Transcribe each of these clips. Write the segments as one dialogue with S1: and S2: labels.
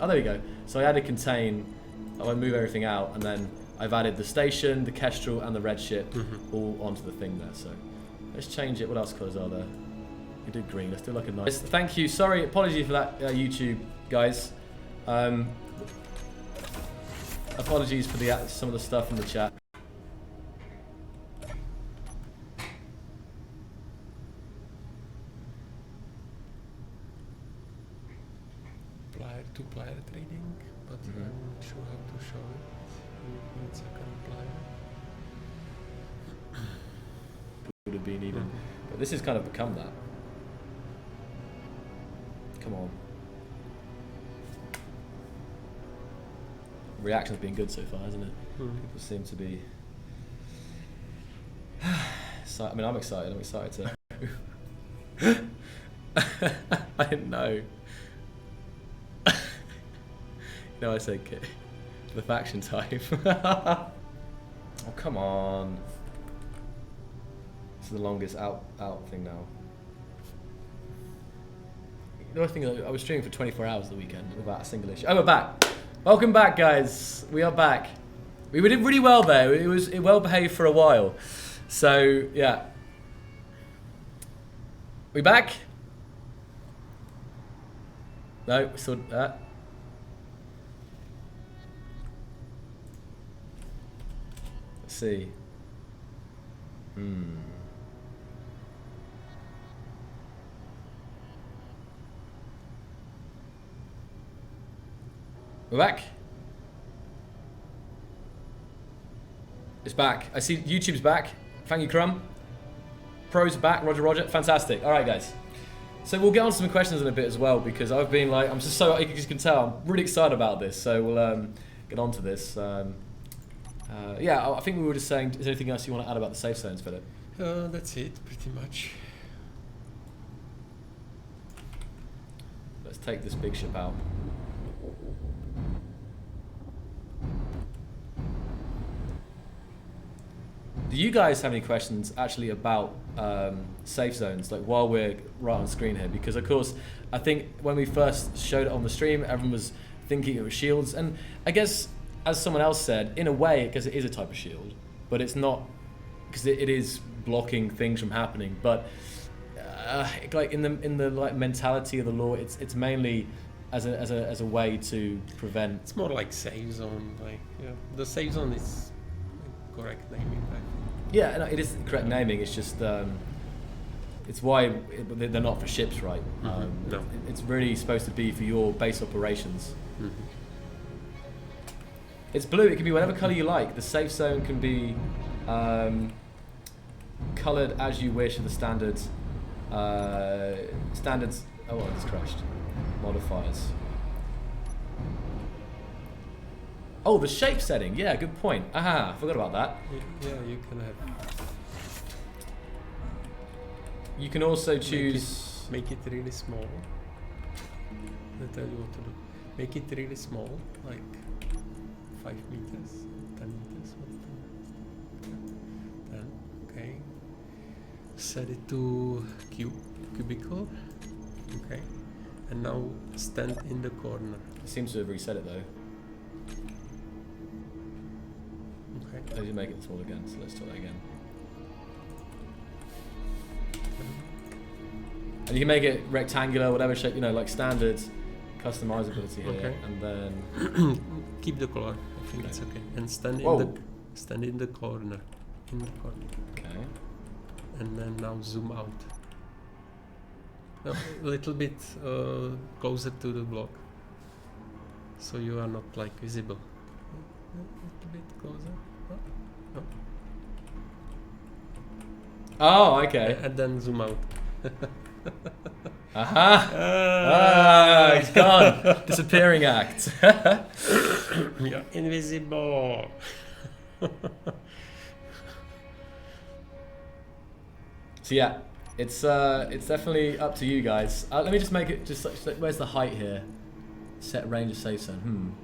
S1: Oh, there we go. So I added contain. I move everything out, and then I've added the station, the kestrel, and the red ship all onto the thing there. So let's change it. What else colours are there? We did green. Let's do like a nice. Thank you. Sorry, apologies for that, YouTube guys. Apologies for the some of the stuff in the chat.
S2: Two-player trading, but I'm not sure how to show it. Need second player.
S1: Would have been even, but this has kind of become that. Come on. Reaction's been good so far, hasn't it? People seem to be. So, I mean, I'm excited. I'm excited to. I didn't know. No, I said the faction type. Oh, come on. This is the longest out thing now. The other thing, I was streaming for 24 hours the weekend without a single issue. Oh, we're back. Welcome back, guys. We are back. We did really well there. It was well behaved for a while. So, yeah. We back? No, we still... see. We're back. It's back. I see YouTube's back. Thank you, Crumb. Pro's back. Roger. Fantastic. All right, guys. So we'll get on to some questions in a bit as well, because I've been like, I'm just so, you can tell, I'm really excited about this. So we'll get on to this. Yeah, I think we were just saying, is there anything else you want to add about the safe zones, Philip?
S2: That's it, pretty much.
S1: Let's take this big ship out. Do you guys have any questions actually about safe zones, like while we're right on screen here? Because of course, I think when we first showed it on the stream, everyone was thinking it was shields, and I guess, as someone else said, in a way, because it is a type of shield, but it's not, because it is blocking things from happening. But like in the like mentality of the law, it's mainly as a way to prevent.
S2: It's more like safe zone, like the safe zone is correct naming, I think.
S1: Yeah, no, it is correct naming. It's just it's why they're not for ships, right?
S2: No,
S1: it's really supposed to be for your base operations. It's blue. It can be whatever color you like. The safe zone can be colored as you wish. The standards. Oh, it's crashed. Modifiers. Oh, the shape setting. Yeah, good point. Aha, forgot about that.
S2: Yeah, you can have.
S1: You can also choose.
S2: Make it really small. I'll tell you what to do. Make it really small, like 5 meters, 10 meters, 10, okay. Set it to cubicle, okay. And now stand in the corner.
S1: It seems to have reset it though.
S2: Okay.
S1: How do you make it small again? So let's try that again. And you can make it rectangular, whatever shape, you know, like standard customizability here.
S2: Okay.
S1: And then
S2: keep the color. I think it's okay. And stand in the corner.
S1: Okay.
S2: And then now zoom out. A little bit closer to the block, so you are not like visible. A little bit closer.
S1: Oh, okay.
S2: And then zoom out.
S1: Aha! It's gone. Disappearing act.
S2: You're invisible.
S1: So yeah, it's definitely up to you guys. Let me just make it just like, where's the height here? Set range of safe zone.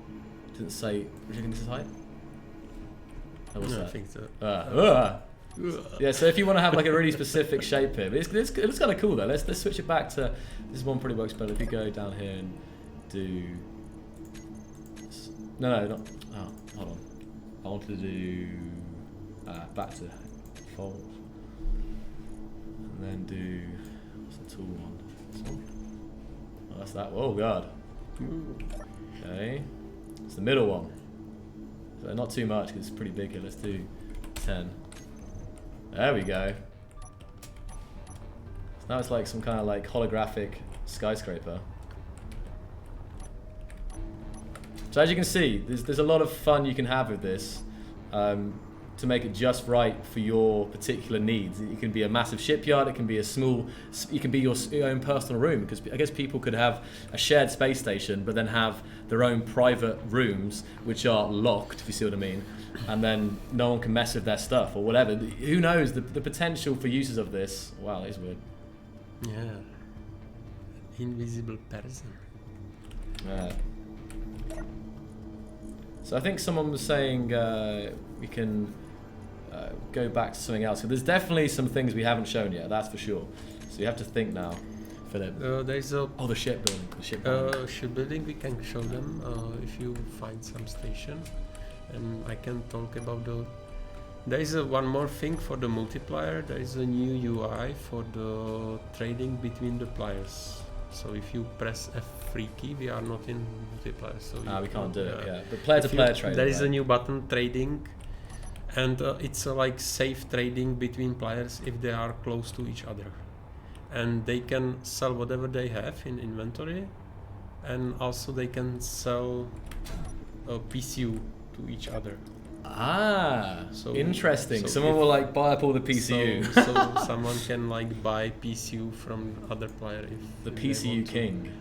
S1: Didn't say. Do you think this is height? Oh, what's
S2: No,
S1: that?
S2: I think so.
S1: Yeah, so if you want to have like a really specific shape here, but it looks kind of cool though. Let's switch it back to this one. Probably works better if you go down here and do No, not. Oh, hold on. I wanted to do back to fold, and then do what's the tool one? This one. Oh, that's that. Oh god. Okay, it's the middle one. So not too much because it's pretty big here. Let's do 10. There we go. So now it's like some kind of like holographic skyscraper. So as you can see, there's a lot of fun you can have with this to make it just right for your particular needs. It can be a massive shipyard, it can be a small, it can be your own personal room, because I guess people could have a shared space station but then have their own private rooms which are locked, if you see what I mean, and then no one can mess with their stuff or whatever. Who knows, the potential for uses of this. Wow, that is weird.
S2: Yeah. Invisible person.
S1: Yeah. So I think someone was saying we can go back to something else. So there's definitely some things we haven't shown yet, that's for sure. So you have to think now, Philip.
S2: There's a
S1: the shipbuilding. The shipbuilding.
S2: shipbuilding, we can show them if you find some station. And I can talk about there is one more thing for the multiplier. There is a new UI for the trading between the players. So if you press F3 key, we are not in multiplayer. So
S1: we can't do it, yeah. But player-to-player trading.
S2: There is a new button, trading, and it's like safe trading between players if they are close to each other. And they can sell whatever they have in inventory, and also they can sell a PCU to each other.
S1: So interesting. So someone will like buy up all the PCU.
S2: So someone can like buy PCU from other player if
S1: the PCU king.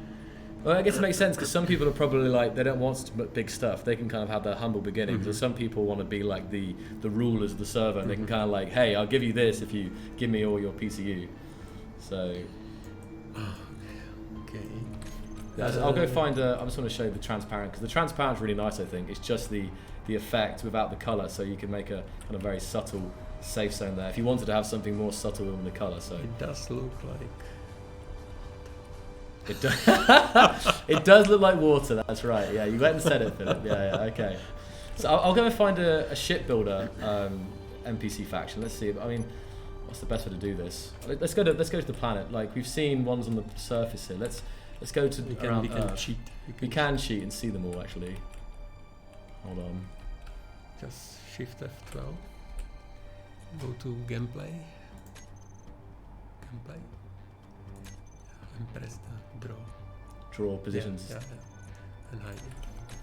S1: Well, I guess it makes sense because some people are probably like, they don't want big stuff. They can kind of have their humble beginnings. Mm-hmm. Or some people want to be like the rulers of the server, and they can kind of like, hey, I'll give you this if you give me all your PCU. So.
S2: Okay.
S1: I'll go find I just want to show you the transparent, because the transparent's really nice. I think it's just the effect without the color, so you can make a kind of very subtle safe zone there if you wanted to have something more subtle than the color. So
S2: it does look like
S1: it does. It does look like water. That's right. Yeah, you went and said it, Philip. Yeah. Okay. So I'll go and find a shipbuilder NPC faction. Let's see. I mean, what's the best way to do this? Let's go to the planet. Like, we've seen ones on the surface here. Let's go to
S2: we
S1: around
S2: can
S1: Earth.
S2: cheat.
S1: We can cheat and see them all actually. Hold on.
S2: Just shift F12. Go to gameplay. And press the
S1: Draw positions.
S2: Yeah. And hide it.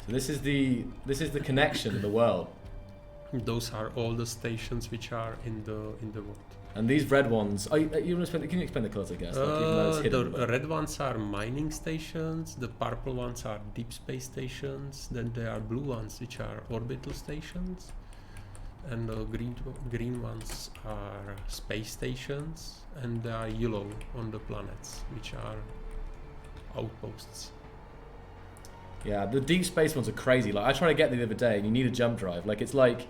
S1: So this is the connection in the world.
S2: Those are all the stations which are in the world.
S1: And these red ones, can you explain the colours, I guess? Like, even though it's hidden,
S2: the red ones are mining stations, the purple ones are deep space stations, then there are blue ones which are orbital stations, and the green ones are space stations, and there are yellow on the planets which are outposts.
S1: Yeah, the deep space ones are crazy. Like, I tried to get there the other day, and you need a jump drive. Like, it's like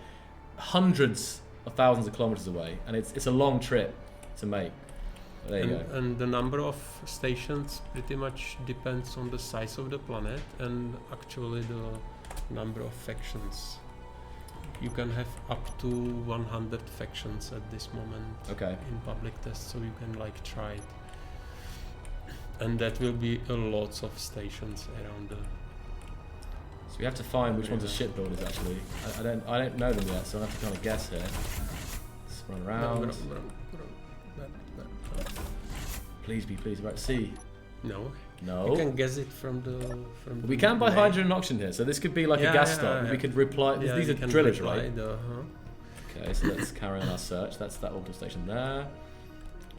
S1: hundreds of thousands of kilometers away, and it's a long trip to make. There you go.
S2: And the number of stations pretty much depends on the size of the planet and actually the number of factions. You can have up to 100 factions at this moment in public test, so you can like try it. And that will be lots of stations around the.
S1: So we have to find which ones are shipbuilders actually. I don't know them yet, so I have to kind of guess here. Let's run around. Please be about C.
S2: No.
S1: No.
S2: You can guess it from
S1: We can buy hydrogen and oxygen here, so this could be like a gas stop. We could reply. These are drillers, right? Okay, so let's carry on our search. That's that orbital station there.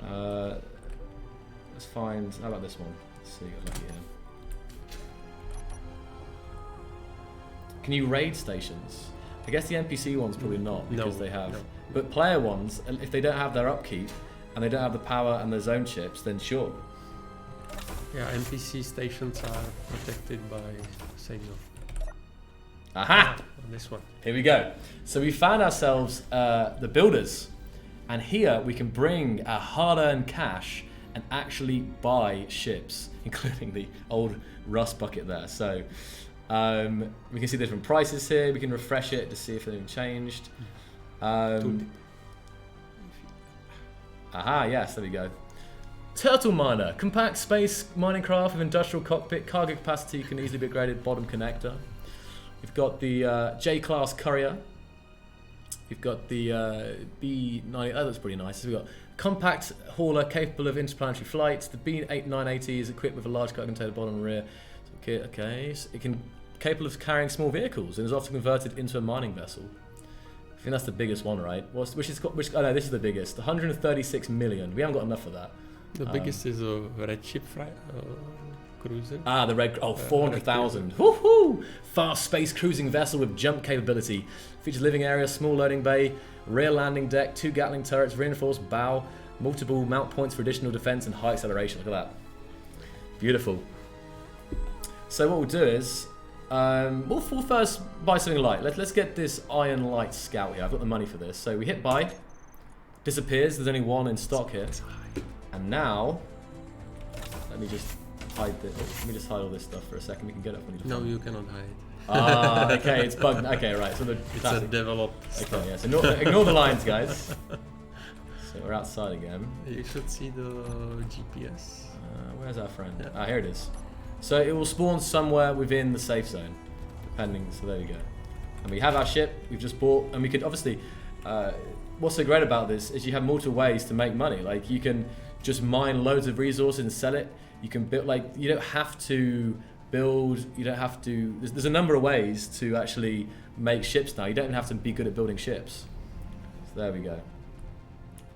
S1: Let's find. How about this one? Let's see. Get lucky here. Can you raid stations? I guess the NPC ones probably not, because they have. No. But player ones, if they don't have their upkeep and they don't have the power and their zone chips, then sure.
S2: Yeah, NPC stations are protected by signal.
S1: Aha!
S2: This one.
S1: Here we go. So we found ourselves the builders, and here we can bring our hard-earned cash and actually buy ships, including the old rust bucket there. So We can see the different prices here. We can refresh it to see if anything changed. Aha, yes, there we go. Turtle Miner, compact space mining craft with industrial cockpit, cargo capacity can easily be upgraded, bottom connector. We've got the J-class courier. We've got the B90, oh that's pretty nice. So we've got compact hauler capable of interplanetary flights. The B980 is equipped with a large cargo container bottom and rear. Okay, so it can capable of carrying small vehicles and is often converted into a mining vessel. I think that's the biggest one, right? Oh no, this is the biggest. 136 million. We haven't got enough of that.
S2: The biggest is a red ship cruiser.
S1: Ah, the red. Oh, 400,000. Woohoo! Fast space cruising vessel with jump capability. Features living area, small loading bay, rear landing deck, 2 Gatling turrets, reinforced bow, multiple mount points for additional defense, and high acceleration. Look at that. Beautiful. So what we'll do is, we'll first buy something light. Let's get this Iron Light Scout here. I've got the money for this. So we hit buy. Disappears. There's only one in stock here. And now, let me just hide this. Let me just hide all this stuff for a second. We can get it when you.
S2: No, you cannot hide.
S1: Ah, okay, it's bugged. Okay, right. So
S2: it's a developed stuff.
S1: Okay, yeah. So ignore the lines, guys. So we're outside again.
S2: You should see the GPS.
S1: Where's our friend?
S2: Yeah.
S1: Ah, here it is. So it will spawn somewhere within the safe zone, depending. So there we go. And we have our ship. We've just bought, and we could obviously. What's so great about this is you have multiple ways to make money. Like you can just mine loads of resources and sell it. You can build, like, you don't have to build, you don't have to, there's a number of ways to actually make ships now. You don't have to be good at building ships. So there we go.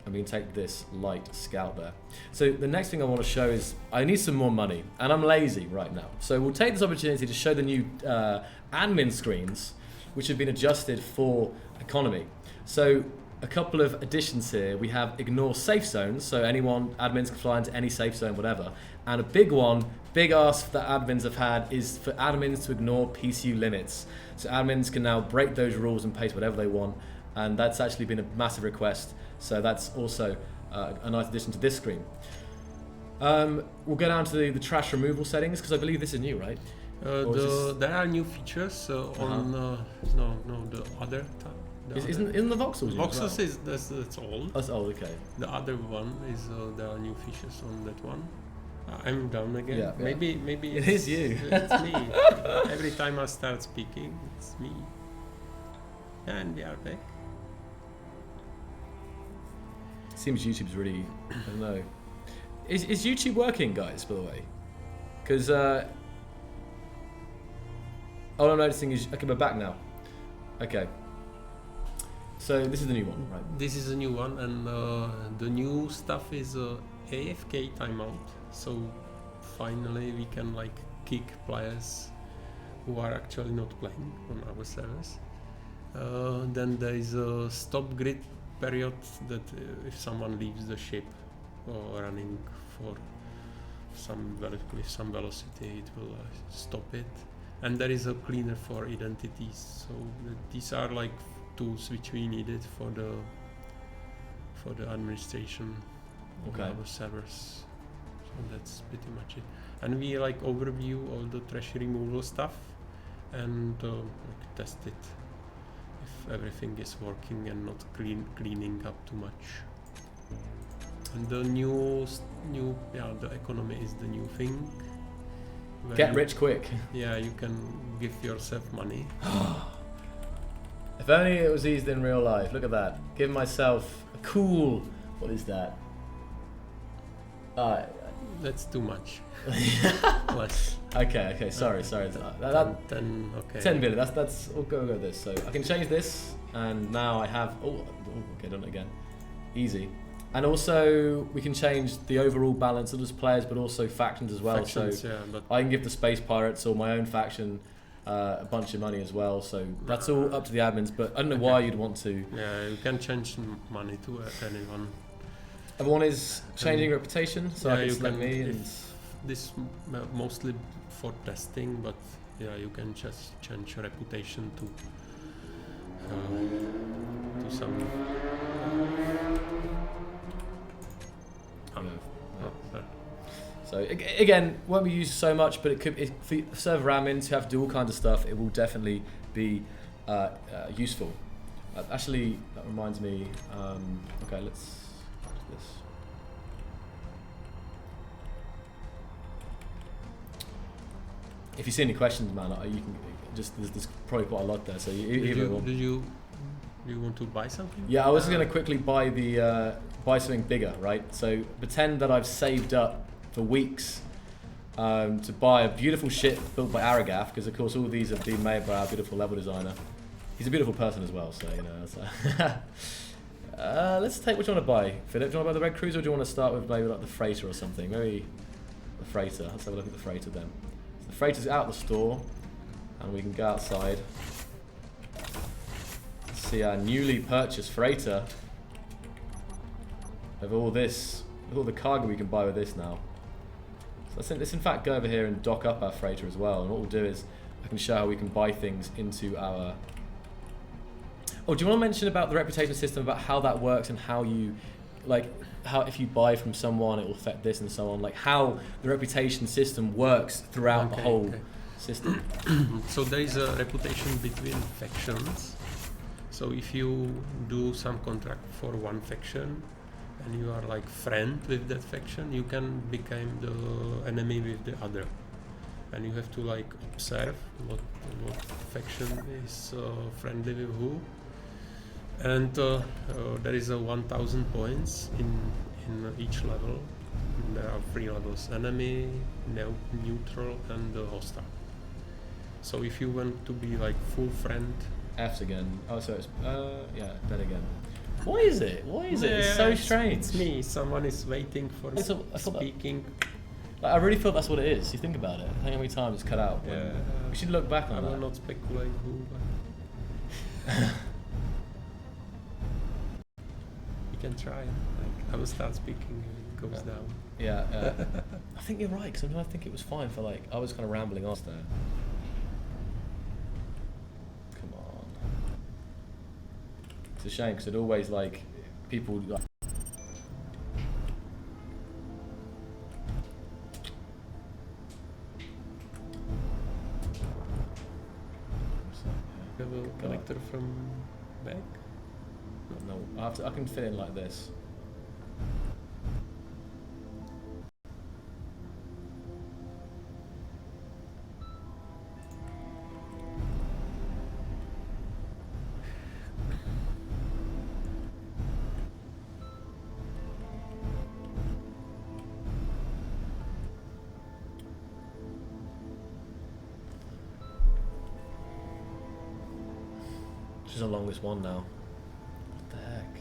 S1: And we can take this light scout there. So the next thing I want to show is, I need some more money and I'm lazy right now. So we'll take this opportunity to show the new admin screens, which have been adjusted for economy. So a couple of additions here. We have ignore safe zones, so anyone, admins can fly into any safe zone, whatever. And a big one, big ask that admins have had is for admins to ignore PCU limits. So admins can now break those rules and paste whatever they want, and that's actually been a massive request. So that's also a nice addition to this screen. We'll go down to the trash removal settings, because I believe this is new, right?
S2: There are new features on the other tab.
S1: Isn't the voxels?
S2: Voxels is that's old.
S1: That's old. Okay.
S2: The other one is there are new features on that one. I'm down again.
S1: Yeah,
S2: maybe
S1: it is you.
S2: It's me. Every time I start speaking, it's me. And we are back.
S1: Seems YouTube's really, I don't know. Is YouTube working, guys? By the way, because all I'm noticing is okay. We're back now. Okay. So this is the new one, right?
S2: This is a new one, and the new stuff is AFK timeout. So finally we can like kick players who are actually not playing on our servers. Then there is a stop grid period that if someone leaves the ship or running for with some velocity, it will stop it. And there is a cleaner for identities. So these are like tools which we needed for the administration of our servers. So that's pretty much it. And we like overview all the trash removal stuff and like test it if everything is working and not cleaning up too much. And the the economy is the new thing.
S1: Get rich quick.
S2: Yeah, you can give yourself money.
S1: If only it was eased in real life. Look at that. Give myself a cool. What is that?
S2: That's too much. Less.
S1: Okay. Sorry.
S2: 10. Okay.
S1: 10 billion. That's. We'll go with this. So I can change this, and now I have. Okay, done it again. Easy. And also we can change the overall balance of those players, but also factions as well.
S2: Factions,
S1: so
S2: yeah, but
S1: I can give the Space Pirates or my own faction a bunch of money as well. So that's all up to the admins. But I don't know why you'd want to.
S2: Yeah, you can change money to anyone.
S1: Everyone is changing reputation, so I can select me. And
S2: this mostly for testing, but yeah, you can just change your reputation to some.
S1: So again, won't be used so much, but for server admins who have to do all kinds of stuff, it will definitely be useful. Actually, that reminds me. Okay, let's do this. If you see any questions, man, you can just there's probably quite a lot there. So
S2: do you want to buy something?
S1: Yeah, I was going to quickly buy the buy something bigger, right? So pretend that I've saved up for weeks to buy a beautiful ship built by Aragath, because of course all these have been made by our beautiful level designer. He's a beautiful person as well, so you know. Let's take which one to buy. Philip, do you want to buy the Red Cruiser, or do you want to start with maybe like the Freighter or something? Maybe the Freighter. Let's have a look at the Freighter then. So the Freighter's out of the store, and we can go outside. See our newly purchased Freighter. Of all this, with all the cargo we can buy with this now. So let's in fact go over here and dock up our Freighter as well. And what we'll do is I can show how we can buy things into our. Oh, do you want to mention about the reputation system, about how that works and how you, like, how if you buy from someone it will affect this and so on, like how the reputation system works throughout the whole system.
S2: So there is a reputation between factions. So if you do some contract for one faction and you are like friend with that faction, you can become the enemy with the other, and you have to like observe what faction is friendly with who. And there is a 1000 points in each level. There are 3 levels: enemy, neutral, and hostile. So if you want to be like full friend.
S1: F's again. Oh, so it's yeah, then again. Why is it? Why is it? It's so strange.
S2: It's me. Someone is waiting for me speaking.
S1: Like, I really feel that's what it is. You think about it. I think how many times it's cut out.
S2: Yeah.
S1: We should look back on that.
S2: I will not speculate who, but you can try. Like, I will start speaking and it goes down.
S1: Yeah. I think you're right, because sometimes I think it was fine for like, I was kind of rambling on there. It's a shame because it always like people like.
S2: You have a connector from back?
S1: No, I can fit in like this. This is the longest one now. What the heck?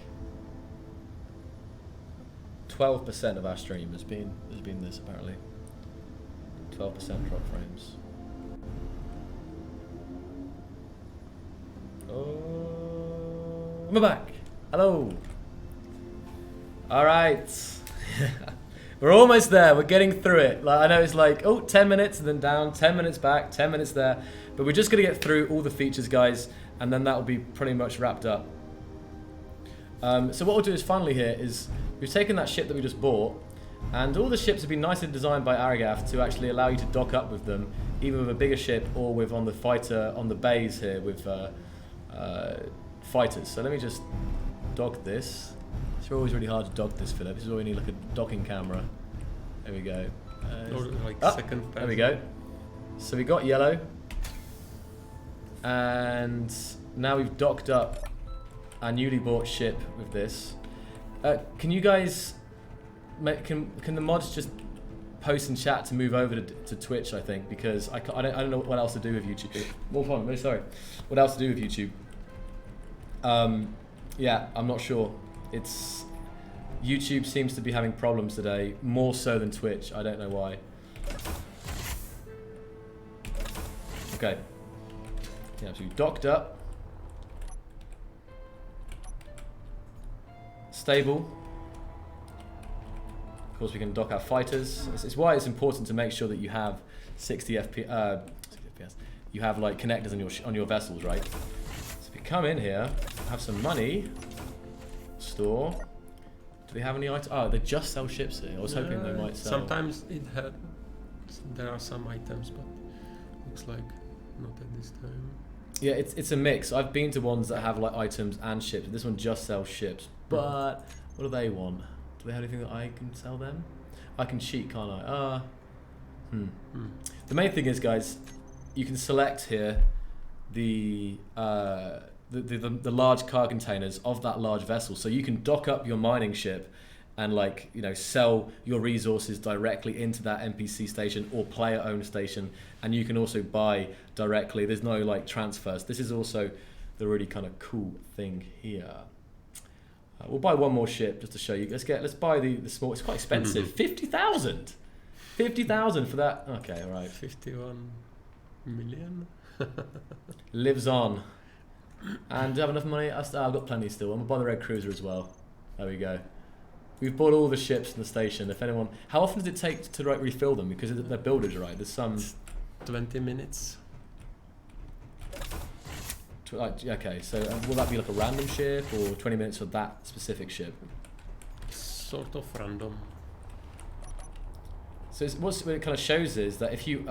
S1: 12% of our stream has been this apparently. 12% drop frames. Oh, I'm back. Hello. All right. We're almost there. We're getting through it. Like, I know it's like, oh, 10 minutes and then down, 10 minutes back, 10 minutes there. But we're just going to get through all the features, guys, and then that will be pretty much wrapped up. So what we'll do is finally here is we've taken that ship that we just bought, and all the ships have been nicely designed by Aragath to actually allow you to dock up with them, either with a bigger ship or with on the fighter, on the bays here with fighters. So let me just dock this. It's always really hard to dock this, Philip. This is why we need like a docking camera. There we go.
S2: Or like second person.
S1: There we go. So we got yellow. And now we've docked up our newly bought ship with this. Can you guys, can the mods just post in chat to move over to Twitch, I think, because I don't know what else to do with YouTube. More fun, really sorry. What else to do with YouTube? Yeah, I'm not sure. YouTube seems to be having problems today, more so than Twitch. I don't know why. Okay. Yeah, so we docked up. Stable. Of course, we can dock our fighters. It's why it's important to make sure that you have 60 FPS. You have like connectors on your vessels, right? So if you come in here, have some money, store. Do they have any items? Oh, they just sell ships here. I was hoping they might sell.
S2: Sometimes there are some items, but looks like not at this time.
S1: Yeah, it's a mix. I've been to ones that have like items and ships. This one just sells ships. But what do they want? Do they have anything that I can sell them? I can cheat, can't I? The main thing is, guys, you can select here the large car containers of that large vessel, so you can dock up your mining ship and, like, you know, sell your resources directly into that NPC station or player-owned station, and you can also buy directly. There's no like transfers. This is also the really kind of cool thing here. We'll buy one more ship just to show you. Let's buy the small. It's quite expensive. 50,000. 50,000 for that. Okay, all right.
S2: 51 million.
S1: Lives on. And do you have enough money? I've got plenty still. I'm gonna buy the Red Cruiser as well. There we go. We've bought all the ships in the station. If anyone, how often does it take to refill them? Because they're builders, right? There's some.
S2: 20 minutes.
S1: Okay, so will that be like a random ship or 20 minutes for that specific ship?
S2: Sort of random.
S1: So what it kind of shows is that if you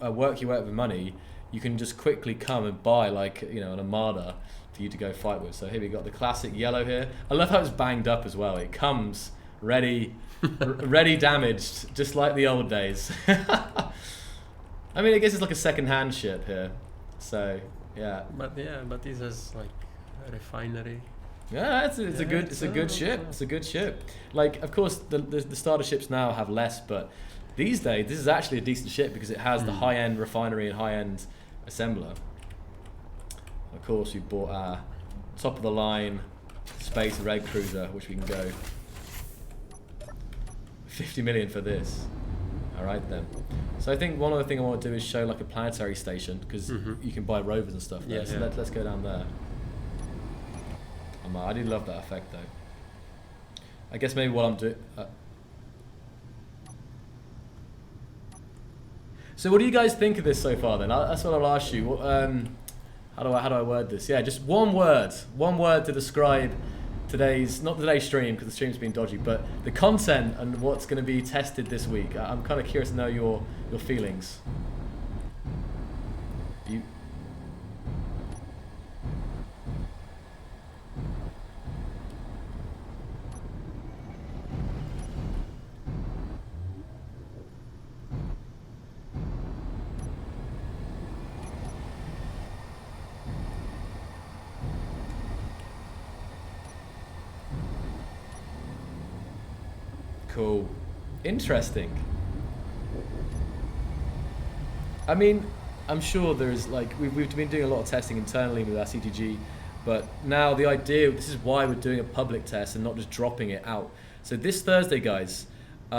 S1: work your way up with money, you can just quickly come and buy, like, you know, an armada for you to go fight with. So here we got the classic yellow here. I love how it's banged up as well. It comes ready, ready damaged, just like the old days. I mean, I guess it's like a second-hand ship here. So yeah.
S2: But this has like a refinery.
S1: Yeah, it's a good ship. It's a good ship. Like, of course, the starter ships now have less, but these days this is actually a decent ship because it has the high-end refinery and high-end assembler. Of course, we bought our top-of-the-line space Red Cruiser, which we can go 50 million for this. All right then. So I think one other thing I want to do is show like a planetary station because you can buy rovers and stuff there. So let's go down there. I do love that effect though. I guess maybe what I'm doing. So what do you guys think of this so far then? That's what I'll ask you. How do I word this? Yeah, just one word to describe not today's stream because the stream's been dodgy, but the content and what's going to be tested this week. I'm kind of curious to know your feelings. Cool. Interesting. I mean, I'm sure there's like, we've been doing a lot of testing internally with our CTG, but now the idea, this is why we're doing a public test and not just dropping it out. So this Thursday, guys, 9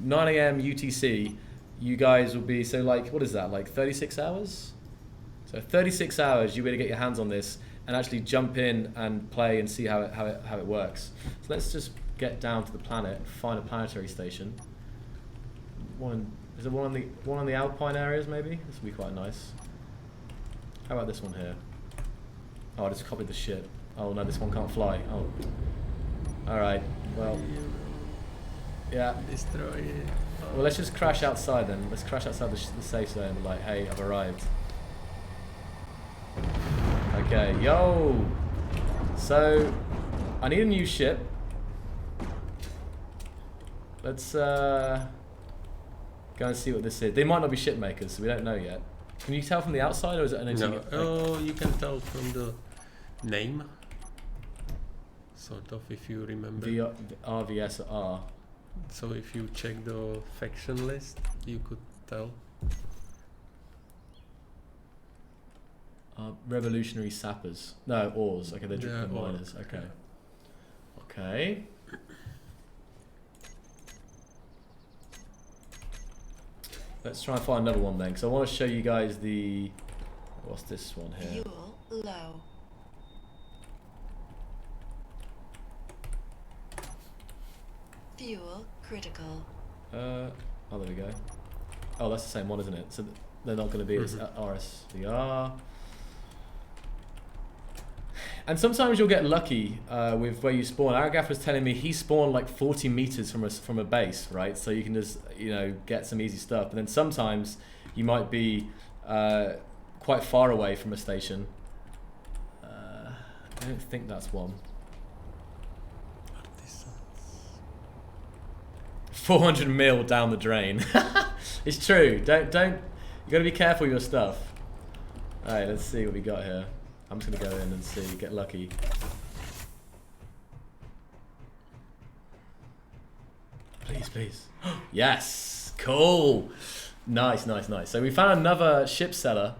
S1: AM UTC, you guys will be, so like, what is that, like 36 hours? So 36 hours, you'll be able to get your hands on this and actually jump in and play and see how it works. So let's just get down to the planet, find a planetary station. Is there one on the Alpine areas maybe? This would be quite nice. How about this one here? Oh, I just copied the ship. Oh no, this one can't fly. Oh. Alright, well. Yeah.
S2: Destroy it.
S1: Well, let's just crash outside then. Let's crash outside the safe zone and like, hey, I've arrived. Okay, yo! So, I need a new ship. Let's go and see what this is. They might not be ship makers, so we don't know yet. Can you tell from the outside, or is it an
S2: No. Oh, you can tell from the name. Sort of, if you remember.
S1: RVSR.
S2: So if you check the faction list, you could tell.
S1: Revolutionary sappers. No, oars. Okay, they're miners. Okay. Okay. Let's try and find another one then, because I want to show you guys the... What's this one here?
S3: Fuel low. Fuel critical.
S1: Oh, there we go. Oh, that's the same one, isn't it? So they're not going to be as RSVR. And sometimes you'll get lucky with where you spawn. Aragaf was telling me he spawned like 40 meters from a base, right? So you can just, you know, get some easy stuff. But then sometimes you might be quite far away from a station. I don't think that's one. 400 mil down the drain. It's true. Don't. You gotta be careful with your stuff. All right, let's see what we got here. I'm just gonna go in and see, get lucky. Please, please. Yes, cool. Nice, nice, nice. So we found another ship seller.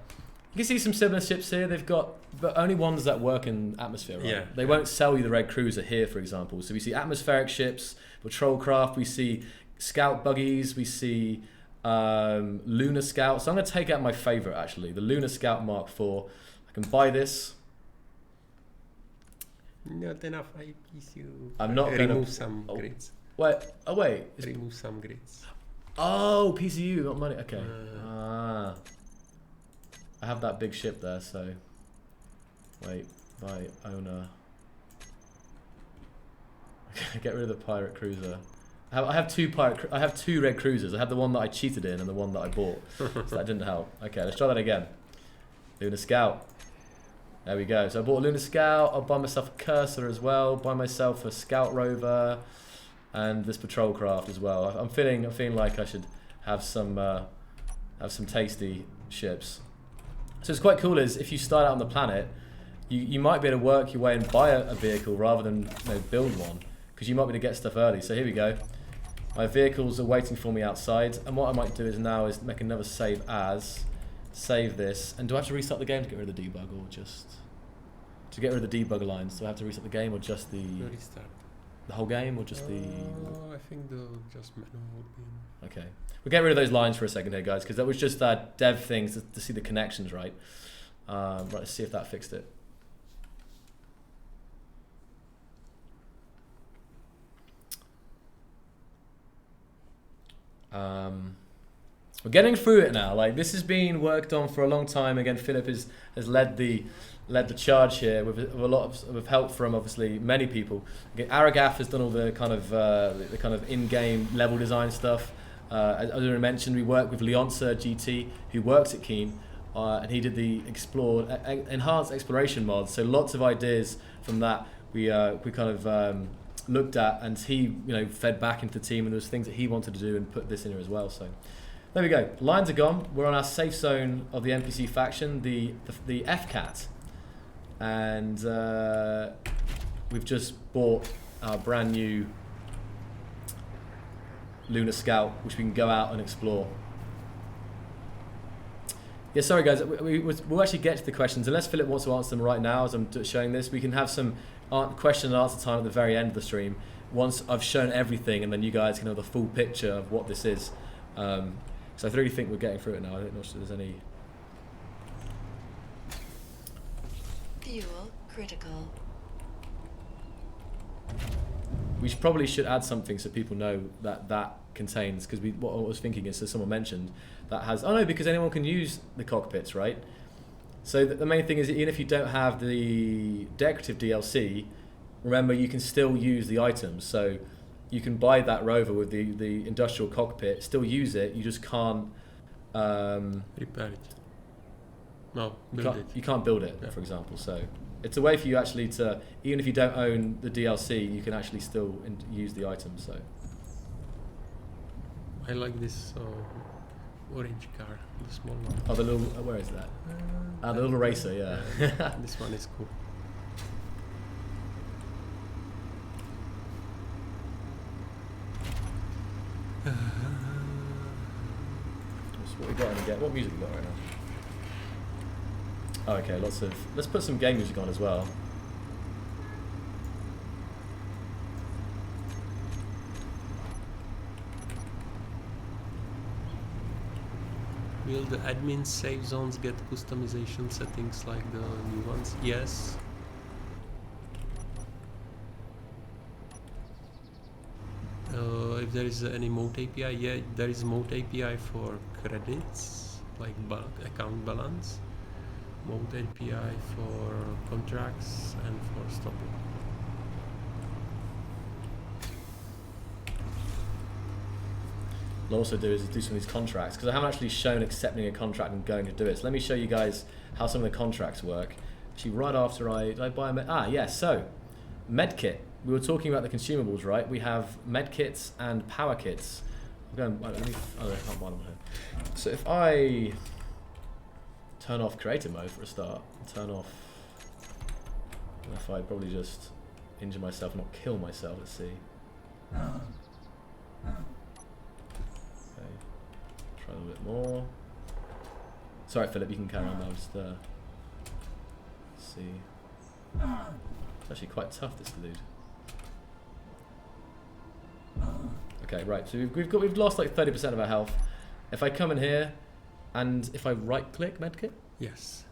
S1: You can see some similar ships here. They've got, but only ones that work in atmosphere, right?
S2: Yeah.
S1: They won't sell you the red cruiser here, for example. So we see atmospheric ships, patrol craft, we see scout buggies, we see lunar scout. So I'm gonna take out my favorite actually, the lunar scout Mark IV. I can buy this.
S2: Not enough IPs.
S1: I'm not gonna
S2: remove some grids.
S1: Wait, oh wait.
S2: Remove some grids.
S1: Oh, PCU, got money. Okay. I have that big ship there, so wait, buy owner. Get rid of the pirate cruiser. I have two red cruisers. I have the one that I cheated in and the one that I bought. So that didn't help. Okay, let's try that again. Lunar Scout. There we go. So I bought a Lunar Scout. I'll buy myself a cursor as well. Buy myself a Scout Rover, and this patrol craft as well. I'm feeling like I should have some tasty ships. So it's quite cool. Is if you start out on the planet, you might be able to work your way and buy a vehicle rather than build one, because you might be able to get stuff early. So here we go. My vehicles are waiting for me outside, and what I might do is make another save as. Save this, and do I have to restart the game to get rid of the debug, or just to get rid of the debug lines? Do I have to restart the game, or just the
S2: Restart.
S1: the whole game, or just the?
S2: I think the just menu would be.
S1: Okay, we'll get rid of those lines for a second here, guys, because that was just dev things to see the connections, right? Right, let's see if that fixed it. We're getting through it now. Like, this has been worked on for a long time. Again, Philip has led the charge here with a lot of help from obviously many people. Again, Aragaf has done all the kind of in-game level design stuff. As I already mentioned, we work with Leonsa GT, who works at Keen, and he did the enhanced exploration mod. So lots of ideas from that we kind of looked at, and he fed back into the team, and there was things that he wanted to do and put this in here as well. So there we go. Lines are gone. We're on our safe zone of the NPC faction, the FCAT, and we've just bought our brand new Lunar Scout, which we can go out and explore. Yeah, sorry guys, we'll actually get to the questions. Unless Philip wants to answer them right now as I'm showing this, we can have some question and answer time at the very end of the stream, once I've shown everything, and then you guys can have the full picture of what this is. So I really think we're getting through it now. I don't know if there's any...
S3: Fuel critical.
S1: We probably should add something so people know that contains, because what I was thinking is, so someone mentioned, that has, oh no, because anyone can use the cockpits, right? So the main thing is, even if you don't have the decorative DLC, remember you can still use the items. So you can buy that rover with the industrial cockpit, still use it, you just can't...
S2: Repair it. No,
S1: you can't build it, yeah, for example. So it's a way for you actually to, even if you don't own the DLC, you can actually still use the items. So
S2: I like this orange car, the small one.
S1: Oh, the little, where is that? The little racer, yeah.
S2: This one is cool.
S1: What we got in again? What music we got right now? Oh, okay, let's put some game music on as well.
S2: Will the admin save zones get customization settings like the new ones? Yes. If there is any mode API, yeah, there is mode API for credits, like account balance. Mode API for contracts and for stopping.
S1: What I'll also do is do some of these contracts, because I haven't actually shown accepting a contract and going to do it. So let me show you guys how some of the contracts work. Actually, right after did I buy a so medkit. We were talking about the consumables, right? We have medkits and power kits. I'm going, I can't buy them here. So if I turn off creative mode for a start, turn off, if I probably just injure myself, not kill myself, let's see. Okay, try a little bit more. Sorry, Philip, you can carry on now. Just see. It's actually quite tough, this dude. Okay, right. So we've lost like 30% of our health. If I come in here, and if I right-click medkit,
S2: Yes.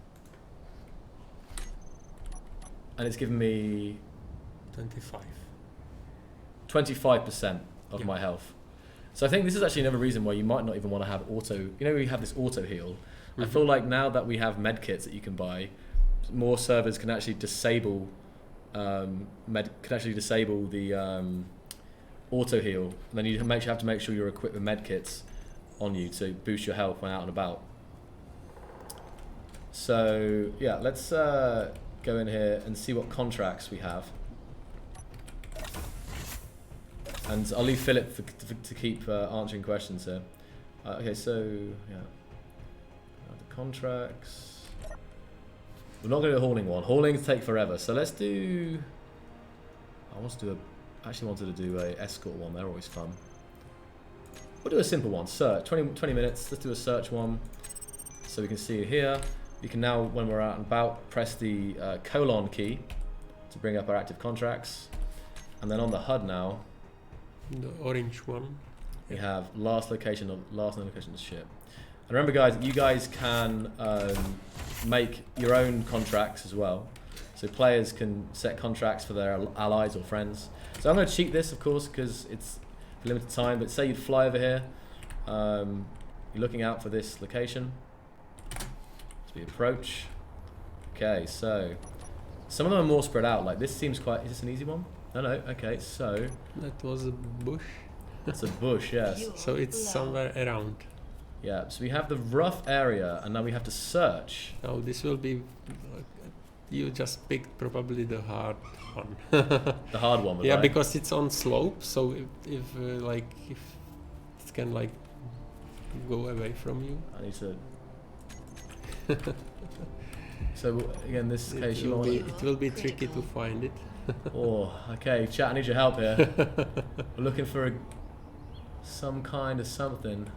S1: and it's given me
S2: 25.
S1: 25% of
S2: Yeah.
S1: my health. So I think this is actually another reason why you might not even want to have auto. You know, we have this auto heal. I feel like now that we have med kits that you can buy, more servers can actually disable the auto heal. And then you have to make sure you're equipped with med kits on you to boost your health when out and about. So yeah, let's go in here and see what contracts we have. And I'll leave Philip to keep answering questions here. Okay, so yeah, the contracts. We're not going to do a hauling one. Haulings take forever, so let's do. Actually wanted to do a escort one. They're always fun. We'll do a simple one. Search. 20 minutes. Let's do a search one, so we can see it here. You can now, when we're out and about, press the colon key to bring up our active contracts, and then on the HUD now.
S2: The orange one.
S1: We have last location of ship. And remember, guys, you guys can make your own contracts as well. So players can set contracts for their allies or friends. So I'm going to cheat this, of course, because it's for limited time. But say you fly over here, you're looking out for this location. So we approach. Okay, so some of them are more spread out. Like this seems quite. Is this an easy one? No. Okay, so
S2: That was a bush.
S1: it's a bush. Yes.
S2: So it's somewhere around.
S1: Yeah, so we have the rough area, and now we have to search.
S2: Now this will be. You just picked probably the hard one.
S1: The hard one,
S2: Yeah,
S1: right?
S2: because it's on slope. So if it can like go away from you.
S1: I need to. So again, this case you want.
S2: It will be tricky to find it.
S1: Oh, okay, chat. I need your help here. We're looking for some kind of something.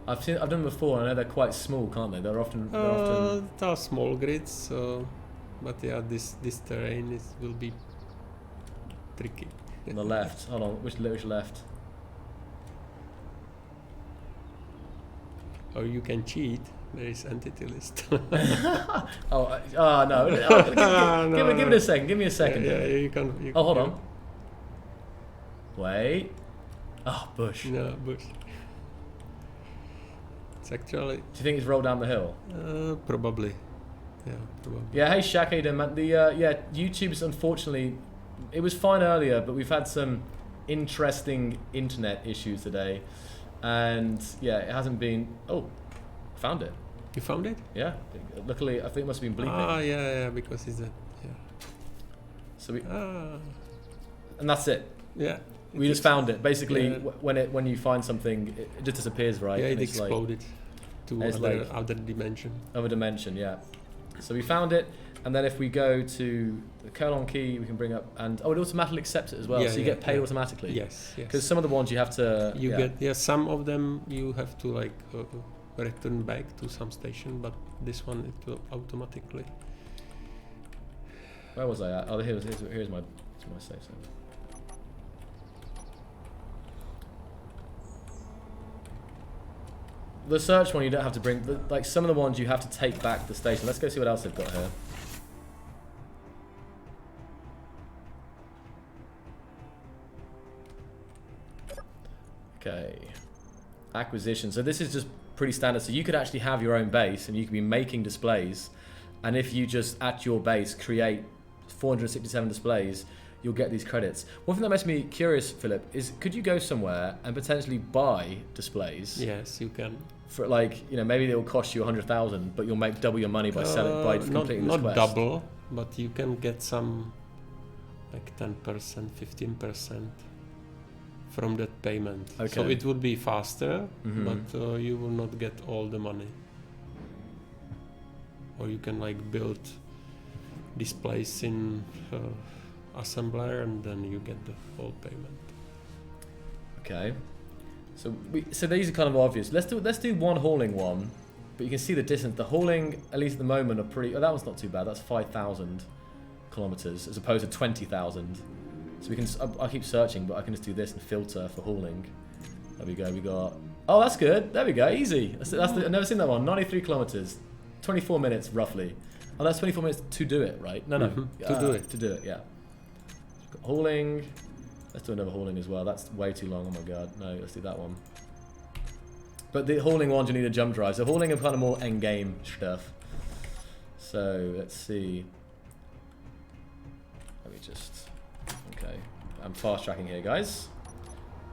S1: I've done them before. I know they're quite small, can't they? They're often.
S2: There are small grids, so, but yeah, this terrain will be tricky.
S1: On the left. Hold on. Which left?
S2: Or you can cheat. There is entity list.
S1: No. Give it a second. Give me a second.
S2: Yeah, you can.
S1: Oh, hold on. Wait. Oh, bush.
S2: No, bush. It's actually.
S1: Do you think it's rolled down the hill?
S2: Probably. Yeah, probably.
S1: Yeah, hey Shaq, how you doing, man? The YouTube's unfortunately, it was fine earlier, but we've had some interesting internet issues today, and yeah, it hasn't been. Oh, found it.
S2: You found it?
S1: Yeah, luckily I think it must have been bleeping.
S2: Ah, yeah, because it's a. Yeah.
S1: So we,
S2: Ah.
S1: and that's it.
S2: Yeah.
S1: We just found it. Basically,
S2: Yeah.
S1: when you find something, it just disappears, right?
S2: Yeah,
S1: And
S2: it
S1: it's like
S2: exploded to
S1: it's
S2: other dimension.
S1: other dimension. Yeah. So we found it, and then if we go to the colon key, we can bring up it automatically accepts it as well.
S2: Yeah,
S1: so you
S2: yeah,
S1: get paid
S2: yeah.
S1: automatically.
S2: Yes, yes.
S1: Because some of the ones you have to.
S2: You get some of them you have to like return back to some station, but this one it will automatically.
S1: Where was I at? Oh, here's my safe zone. The search one you don't have to bring. Like some of the ones you have to take back to the station. Let's go see what else they've got here. Okay. Acquisition. So this is just pretty standard. So you could actually have your own base and you could be making displays. And if you just at your base create 467 displays, you'll get these credits. One thing that makes me curious, Philip, is could you go somewhere and potentially buy displays?
S2: Yes, you can.
S1: For like, you know, maybe it will cost you 100,000, but you'll make double your money by selling by completing this quest.
S2: Not double, but you can get some like 10%, 15% from that payment.
S1: Okay.
S2: So it would be faster, but you will not get all the money. Or you can like build displays in assembler and then you get the whole payment.
S1: Okay. So these are kind of obvious. Let's do one hauling one, but you can see the distance. The hauling, at least at the moment, are pretty. Oh, that one's not too bad. That's 5,000 kilometers as opposed to 20,000. So we can. I'll keep searching, but I can just do this and filter for hauling. There we go. We got. Oh, that's good. There we go. Easy. I've never seen that one. 93 kilometers, 24 minutes roughly. Oh, that's 24 minutes to do it, right? No.
S2: To do it.
S1: To do it, yeah. Got hauling. Let's do another hauling as well. That's way too long. Oh my god. No, let's do that one. But the hauling ones, you need a jump drive. So hauling is kind of more end game stuff. So let's see. Let me just. Okay. I'm fast tracking here, guys.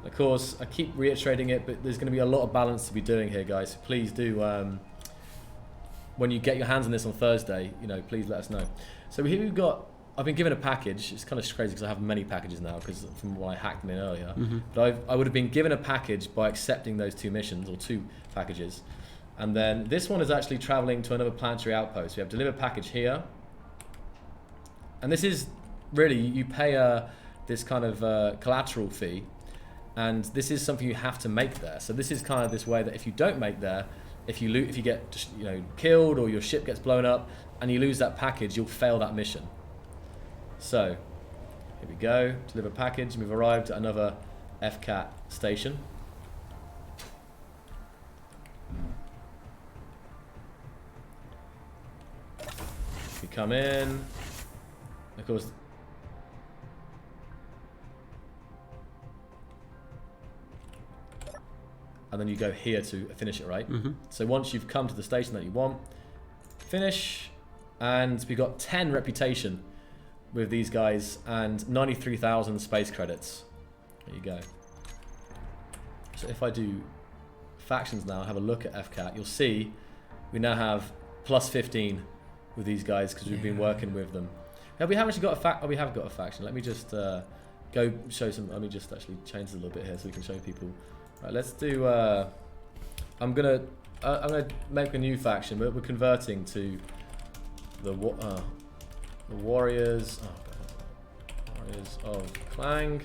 S1: Of course, I keep reiterating it, but there's going to be a lot of balance to be doing here, guys. So please do. When you get your hands on this on Thursday, you know, please let us know. So here we've got. I've been given a package. It's kind of crazy because I have many packages now because from when I hacked them in earlier. But I would have been given a package by accepting those 2 missions or 2 packages. And then this one is actually traveling to another planetary outpost. We have deliver package here. And this is really, you pay this kind of collateral fee. And this is something you have to make there. So this is kind of this way that if you don't make there, if you get killed or your ship gets blown up and you lose that package, you'll fail that mission. So, here we go, deliver package, we've arrived at another FCAT station. We come in, of course, and then you go here to finish it, right? So once you've come to the station that you want, finish, and we've got 10 reputation with these guys and 93,000 space credits. There you go. So if I do factions now, have a look at FCAT, you'll see we now have plus 15 with these guys because we've been working with them. Now we haven't actually got we have got a faction. Let me just go show some. Let me just actually change this a little bit here so we can show people. Right, let's do. I'm gonna make a new faction. We're converting to the Warriors. Oh god. Warriors of Clang.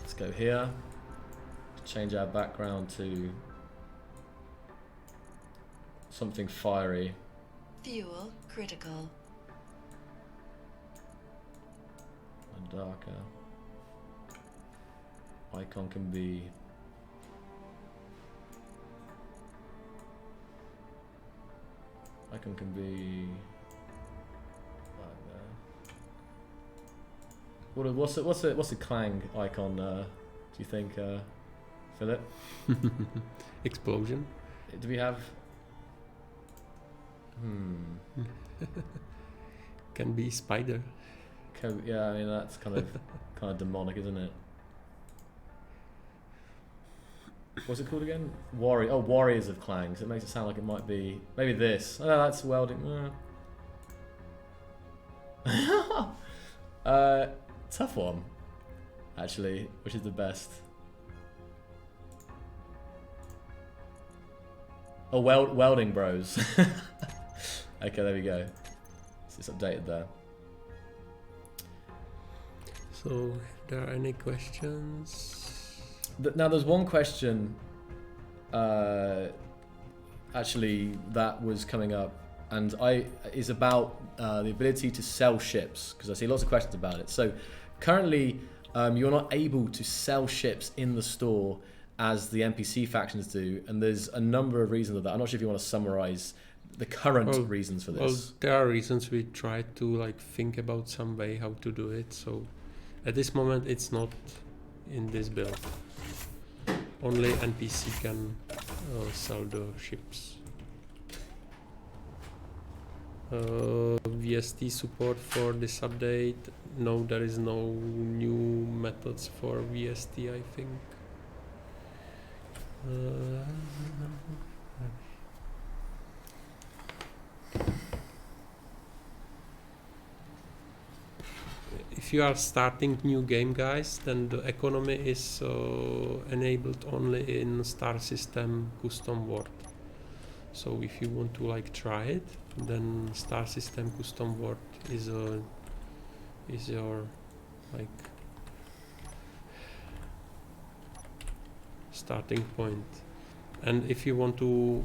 S1: Let's go here. Change our background to something fiery.
S3: Fuel critical.
S1: And darker. Icon can be. Icon can be. What's the Clang icon? Do you think, Philip?
S2: Explosion.
S1: Do we have?
S2: Can be spider.
S1: Yeah, I mean that's kind of demonic, isn't it? What's it called again? Warriors of Clang. So it makes it sound like it might be maybe this. Oh, no, that's welding. Tough one, actually. Which is the best? Oh, welding bros. Okay, there we go. So it's updated there.
S2: So, if there are any questions?
S1: Now, there's one question, actually, that was coming up, and is about the ability to sell ships, because I see lots of questions about it. So, currently, you're not able to sell ships in the store as the NPC factions do, and there's a number of reasons of that. I'm not sure if you want to summarize the current reasons for this.
S2: Well, there are reasons. We try to think about some way how to do it. So at this moment, it's not in this build. Only NPC can sell the ships. VST support for this update. No, there is no new methods for VST, I think. If you are starting new game, guys, then the economy is enabled only in star system custom world. So if you want to like try it, then star system custom world is your like starting point. And if you want to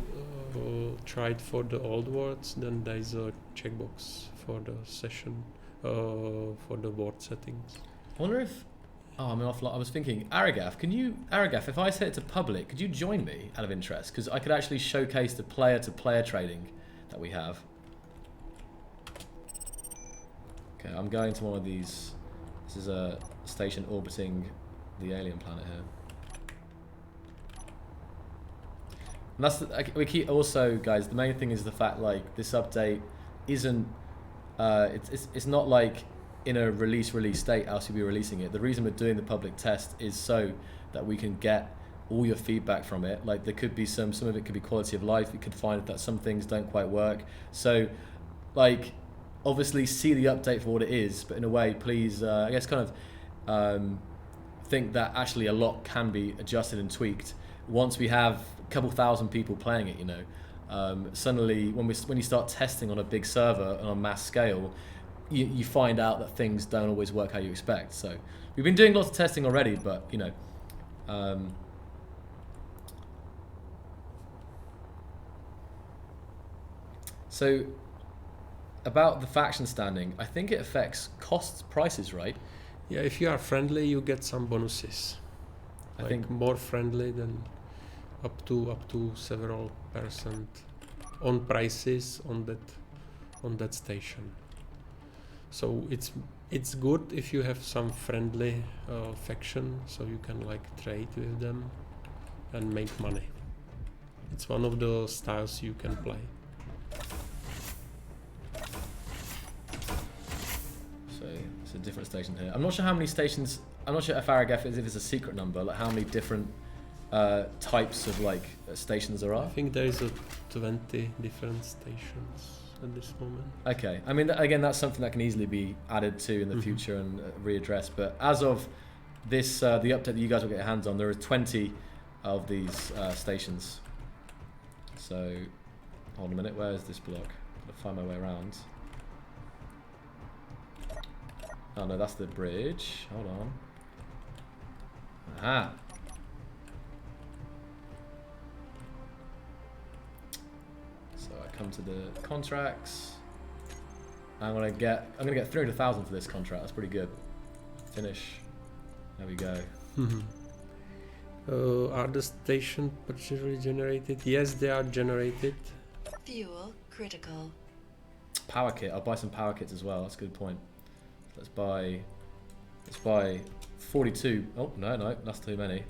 S2: try it for the old worlds, then there is a checkbox for the session. For the board settings.
S1: I wonder if... Oh, I'm offline. I was thinking, Aragaf, if I set it to public, could you join me out of interest? Because I could actually showcase the player-to-player trading that we have. Okay, I'm going to one of these. This is a station orbiting the alien planet here. And that's we keep also, guys. The main thing is the fact like this update isn't. It's not like in a release state, else you'll be releasing it. The reason we're doing the public test is so that we can get all your feedback from it. Like there could be some of it could be quality of life. We could find that some things don't quite work. So like obviously see the update for what it is, but in a way please I guess kind of think that actually a lot can be adjusted and tweaked once we have a couple thousand people playing it, you know. Suddenly when you start testing on a big server on a mass scale, you find out that things don't always work how you expect. So we've been doing lots of testing already, but you know, so about the faction standing, I think it affects costs, prices, right?
S2: Yeah, if you are friendly, you get some bonuses.
S1: I
S2: like
S1: think
S2: more friendly than up to several % on prices on that station. So it's good if you have some friendly faction, so you can like trade with them and make money. It's one of the styles you can play.
S1: so. It's a different station here. I'm not sure how many stations. I'm not sure if Aragaf is if it's a secret number, like how many different types of like stations there are.
S2: I think there is 20 different stations at this moment.
S1: Okay, I mean again that's something that can easily be added to in the future and readdressed. But as of this, the update that you guys will get your hands on, there are 20 of these stations. So hold on a minute, where is this block? Gotta find my way around. Oh no, that's the bridge. Hold on. Aha. So I come to the contracts. I'm gonna get 300,000 for this contract. That's pretty good. Finish. There we go.
S2: Are the station purchasers generated? Yes, they are generated.
S3: Fuel critical.
S1: Power kit. I'll buy some power kits as well. That's a good point. Let's buy 42. Oh no, that's too many.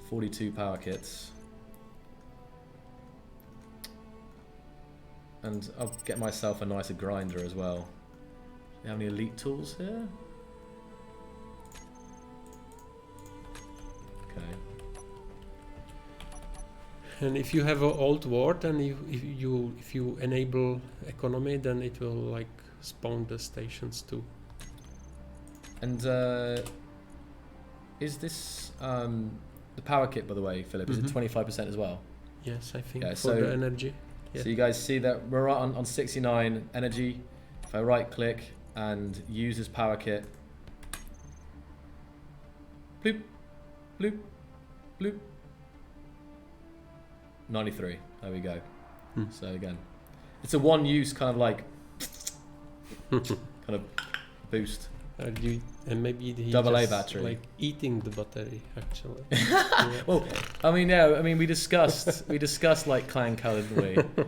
S1: 42 power kits. And I'll get myself a nicer grinder as well. Do you have any elite tools here? Okay.
S2: And if you have an old ward and if you enable economy, then it will like spawn the stations too.
S1: And is this the power kit, by the way, Philip? Is it 25% as well?
S2: Yes, I think
S1: Okay,
S2: for the energy. Yeah.
S1: So you guys see that we're right on 69 energy. If I right click and use this power kit, bloop, bloop, bloop, 93. There we go. So again, it's a one use kind of like kind of boost.
S2: And maybe he
S1: Double A
S2: just,
S1: battery.
S2: like eating the battery actually.
S1: Well, I mean, yeah, I mean, we discussed like Clan Cola, didn't we?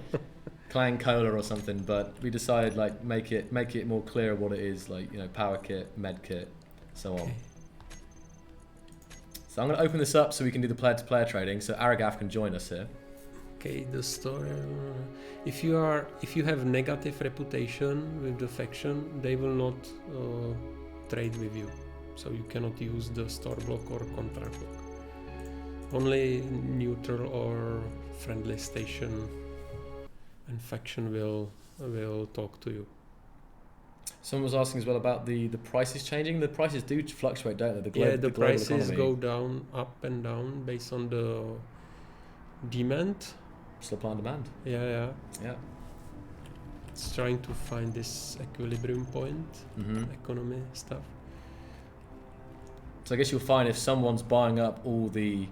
S1: Clan Cola or something, but we decided like make it more clear what it is, like, you know, power kit, med kit, so on.
S2: Okay.
S1: So I'm going to open this up so we can do the player-to-player trading, so Aragaf can join us here.
S2: Okay, the story. If you have negative reputation with the faction, they will not trade with you. So you cannot use the store block or contract block. Only neutral or friendly station and faction will talk to you.
S1: Someone was asking as well about the prices changing. The prices do fluctuate, don't they?
S2: The
S1: global
S2: prices
S1: economy.
S2: go down, up and down based on the demand.
S1: Supply and demand.
S2: Yeah.
S1: Yeah.
S2: It's trying to find this equilibrium point, economy stuff.
S1: So I guess you'll find if someone's buying up all the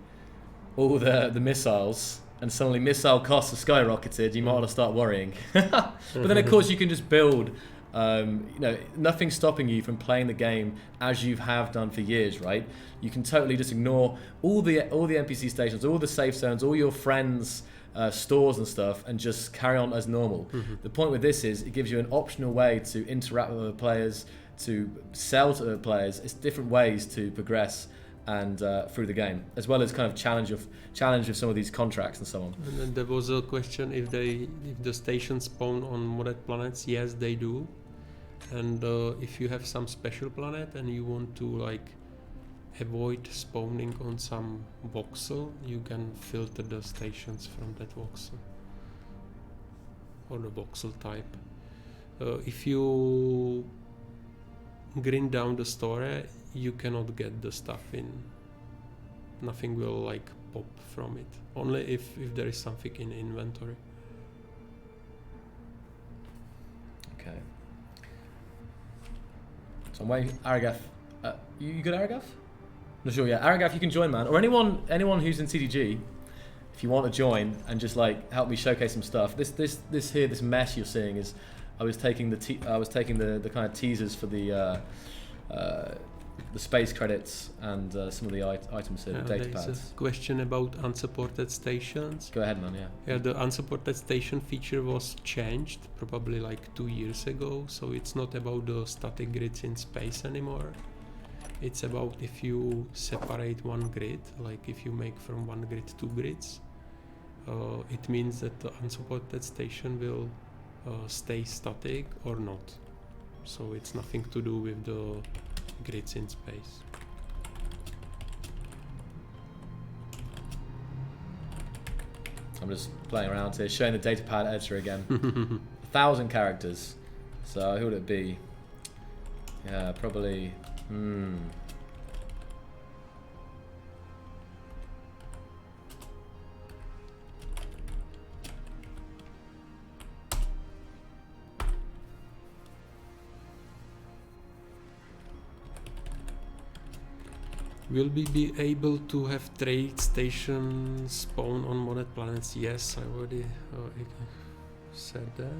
S1: missiles and suddenly missile costs are skyrocketed, you might want to start worrying. But then of course you can just build. Nothing's stopping you from playing the game as you have done for years, right? You can totally just ignore all the NPC stations, all the safe zones, all your friends' stores and stuff, and just carry on as normal. The point with this is it gives you an optional way to interact with other players, to sell to other players. It's different ways to progress and through the game, as well as kind of challenge with some of these contracts and so on.
S2: And then there was a question if the stations spawn on modded planets. Yes, they do. And if you have some special planet and you want to like avoid spawning on some voxel, you can filter the stations from that voxel or the voxel type. If you grind down the story, you cannot get the stuff in. Nothing will like pop from it. Only if there is something in inventory.
S1: Okay. So I'm waiting. Aragath, you good, Aragath? No, sure. Yeah, Aragath, you can join, man. Or anyone who's in CDG, if you want to join and just like help me showcase some stuff. This mess you're seeing is, I was taking the kind of teasers for the space credits and some of the items here, the data
S2: There's
S1: pads.
S2: a question about unsupported stations.
S1: Go ahead, man.
S2: Yeah, the unsupported station feature was changed probably like 2 years ago, so it's not about the static grids in space anymore. It's about if you separate one grid, like if you make from one grid 2 grids, it means that the unsupported station will stay static or not. So it's nothing to do with the grids in space.
S1: I'm just playing around here, showing the datapad editor again. 1,000 characters. So who would it be? Yeah, probably.
S2: Will we be able to have trade stations spawn on modded planets? Yes, I already said that.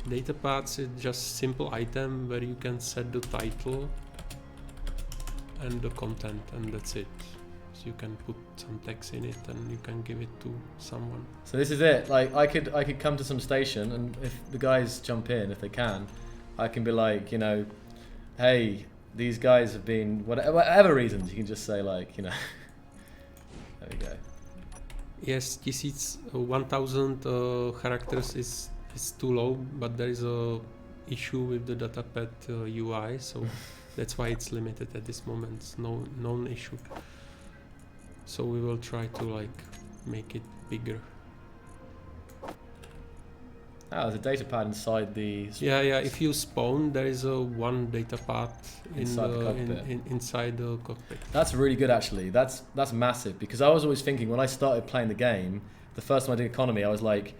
S2: Data pads is just simple item where you can set the title and the content, and that's it. So you can put some text in it and you can give it to someone.
S1: So this is it. Like I could come to some station, and if the guys jump in, if they can, I can be like, hey, these guys have been whatever reasons. You can just say like, there we go.
S2: Yes, 1000 characters is too low, but there is a issue with the datapad UI, so that's why it's limited at this moment. No known issue. So we will try to like make it bigger.
S1: Oh, there's a data pad inside the...
S2: Yeah. If you spawn, there is a one data pad inside the cockpit.
S1: That's really good, actually. That's massive, because I was always thinking when I started playing the game, the first time I did economy, I was like,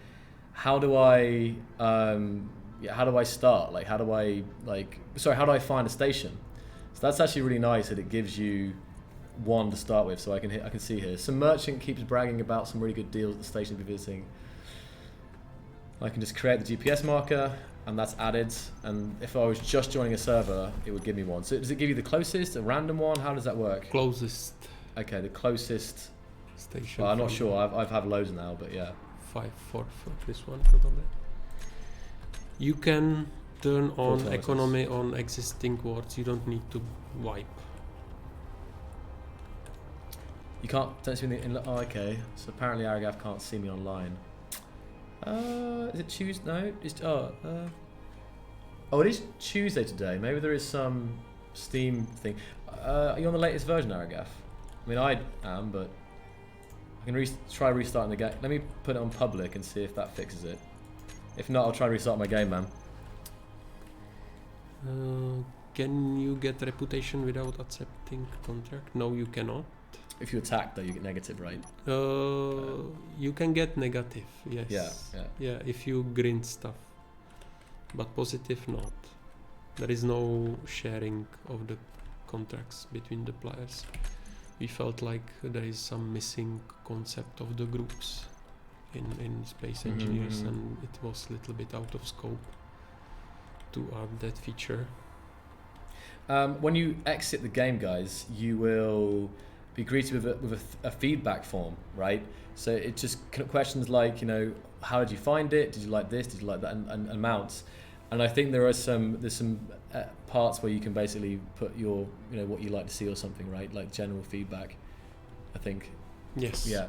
S1: how do I start? Like, how do I find a station? So that's actually really nice that it gives you one to start with. So I can see here. Some merchant keeps bragging about some really good deals at the station to be visiting. I can just create the GPS marker, and that's added. And if I was just joining a server, it would give me one. So does it give you the closest, a random one? How does that work?
S2: Closest.
S1: Okay, the closest
S2: station.
S1: Well, I'm not sure. I've had loads now, but yeah.
S2: 5 for this one probably. You can turn on economy on existing wards. You don't need to wipe.
S1: You don't see me in the, oh, okay. So apparently Aragath can't see me online. Is it Tuesday? No, it's, oh, it is Tuesday today. Maybe there is some Steam thing. Are you on the latest version, Aragath? I mean, I am, but I can try restarting the game. Let me put it on public and see if that fixes it. If not, I'll try to restart my game, man.
S2: Can you get reputation without accepting contract? No, you cannot.
S1: If you attack, though, you get negative, right?
S2: You can get negative, yes. Yeah, if you grind stuff. But positive, not. There is no sharing of the contracts between the players. We felt like there is some missing concept of the groups in Space Engineers, and it was a little bit out of scope to add that feature.
S1: When you exit the game, guys, you will be greeted with a feedback form, right? So it just questions like, you know, how did you find it? Did you like this? Did you like that? And amounts. And I think there's some parts where you can basically put your, you know, what you like to see or something, right? Like general feedback, I think.
S2: Yes.
S1: Yeah.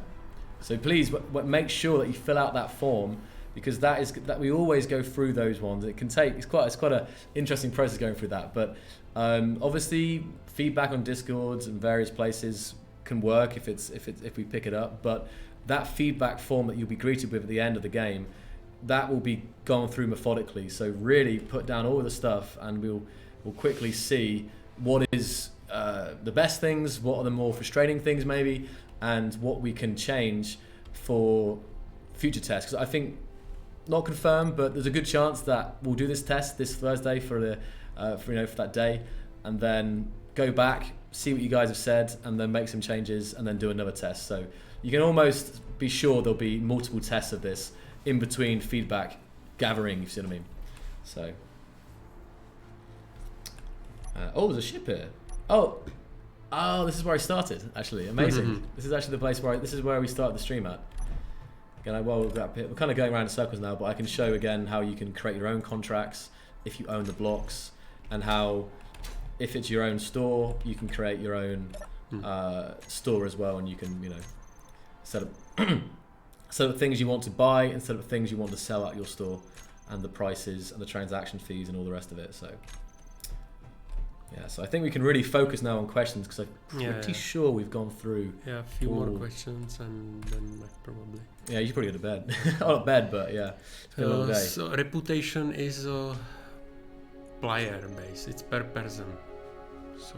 S1: So please make sure that you fill out that form, because that we always go through those ones. It can take it's quite a interesting process going through that. But obviously feedback on Discords and various places can work if we pick it up. But that feedback form that you'll be greeted with at the end of the game, that will be gone through methodically. So really put down all the stuff, and we'll quickly see what is the best things, what are the more frustrating things maybe, and what we can change for future tests. Because I think, not confirmed, but there's a good chance that we'll do this test this Thursday for that day, and then go back, see what you guys have said, and then make some changes, and then do another test. So you can almost be sure there'll be multiple tests of this in between feedback gathering, if you see what I mean. So, oh, there's a ship here. Oh, this is where I started, actually. Amazing. This is actually the place this is where we started the stream at. Again, we're kind of going around in circles now, but I can show again how you can create your own contracts if you own the blocks, and how, if it's your own store, you can create your own store as well, and you can, you know, set up things you want to buy instead of things you want to sell at your store, and the prices and the transaction fees and all the rest of it. So yeah, so I think we can really focus now on questions, because I'm pretty sure we've gone through.
S2: Yeah, a few more questions, and then probably.
S1: Yeah, you should probably go to bed. Not bed, but yeah, it's been a long day.
S2: So reputation is player base. It's per person. So.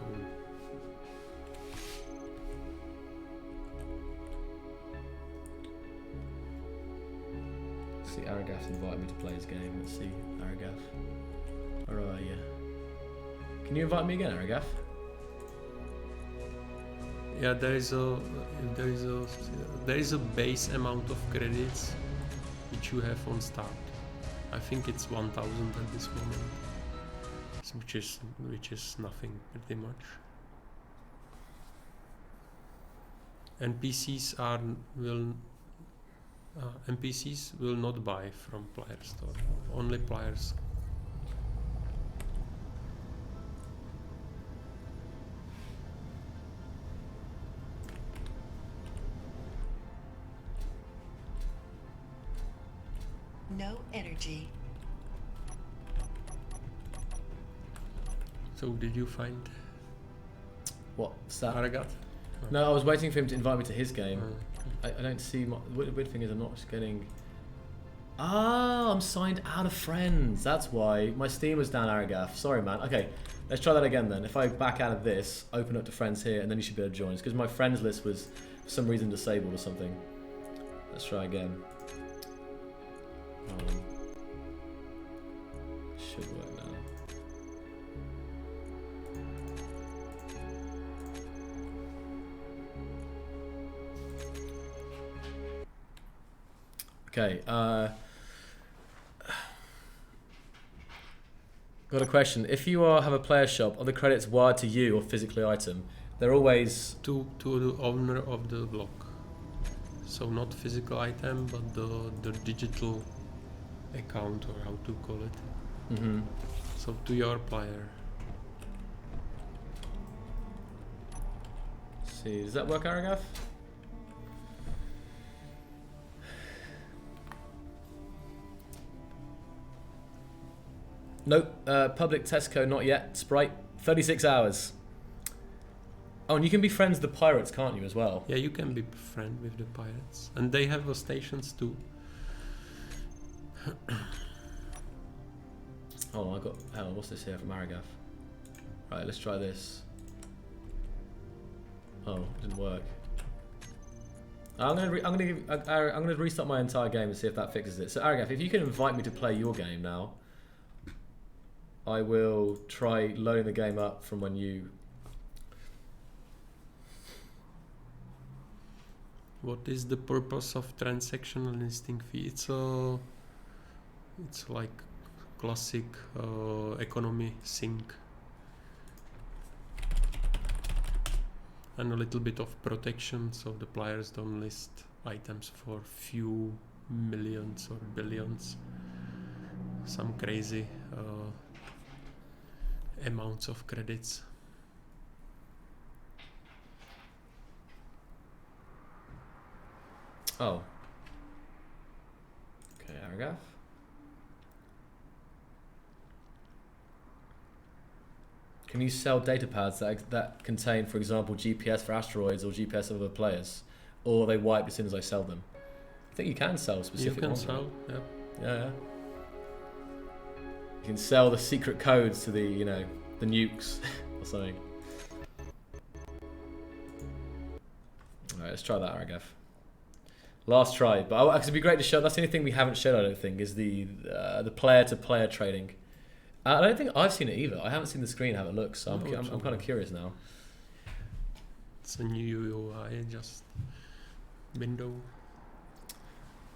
S1: See, Aragath's invited me to play his game. Let's see, Aragath. Where are you? Can you invite me again, Aragath?
S2: Yeah, there is a base amount of credits which you have on start. I think it's 1,000 at this moment, which is nothing pretty much. NPCs will not buy from player store. Only players.
S3: No energy.
S2: So did you find
S1: What's that?
S2: Aragath?
S1: No, I was waiting for him to invite me to his game. I don't see my... The weird thing is I'm not just getting... Ah, I'm signed out of friends. That's why. My Steam was down, Aragath. Sorry, man. Okay, let's try that again then. If I back out of this, open up to friends here, and then you should be able to join us. Because my friends list was, for some reason, disabled or something. Let's try again. Should work now. Okay, got a question. If you have a player shop, are the credits wired to you or physically item? They're always...
S2: To the owner of the block. So not physical item, but the digital account, or how to call it. So to your player.
S1: see, does that work, Aragath? Nope. Public Tesco, not yet. Sprite, 36 hours. Oh, and you can be friends with the pirates, can't you, as well?
S2: Yeah, you can be friend with the pirates, and they have stations too.
S1: Oh, I got. Hell, what's this here from Aragath? Right, let's try this. Oh, it didn't work. I'm gonna restart my entire game and see if that fixes it. So Aragath, if you can invite me to play your game now, I will try loading the game up from when you.
S2: What is the purpose of transactional listing fee? It's like classic economy sync. And a little bit of protection, so the players don't list items for few millions or billions. Some crazy amounts of credits.
S1: Oh. Okay, Aragath. Can you sell data pads that contain, for example, GPS for asteroids or GPS of other players? Or are they wiped as soon as I sell them? I think you can sell specific ones.
S2: You can sell, yeah.
S1: Yeah. You can sell the secret codes to the, you know, the nukes or something. Alright, let's try that, Aragath. Last try, but it'd be great to show. That's the only thing we haven't shown, I don't think, is the player-to-player trading. I don't think I've seen it either. I haven't seen the screen how it looks, so I'm kind of curious now.
S2: It's a new UI, just window.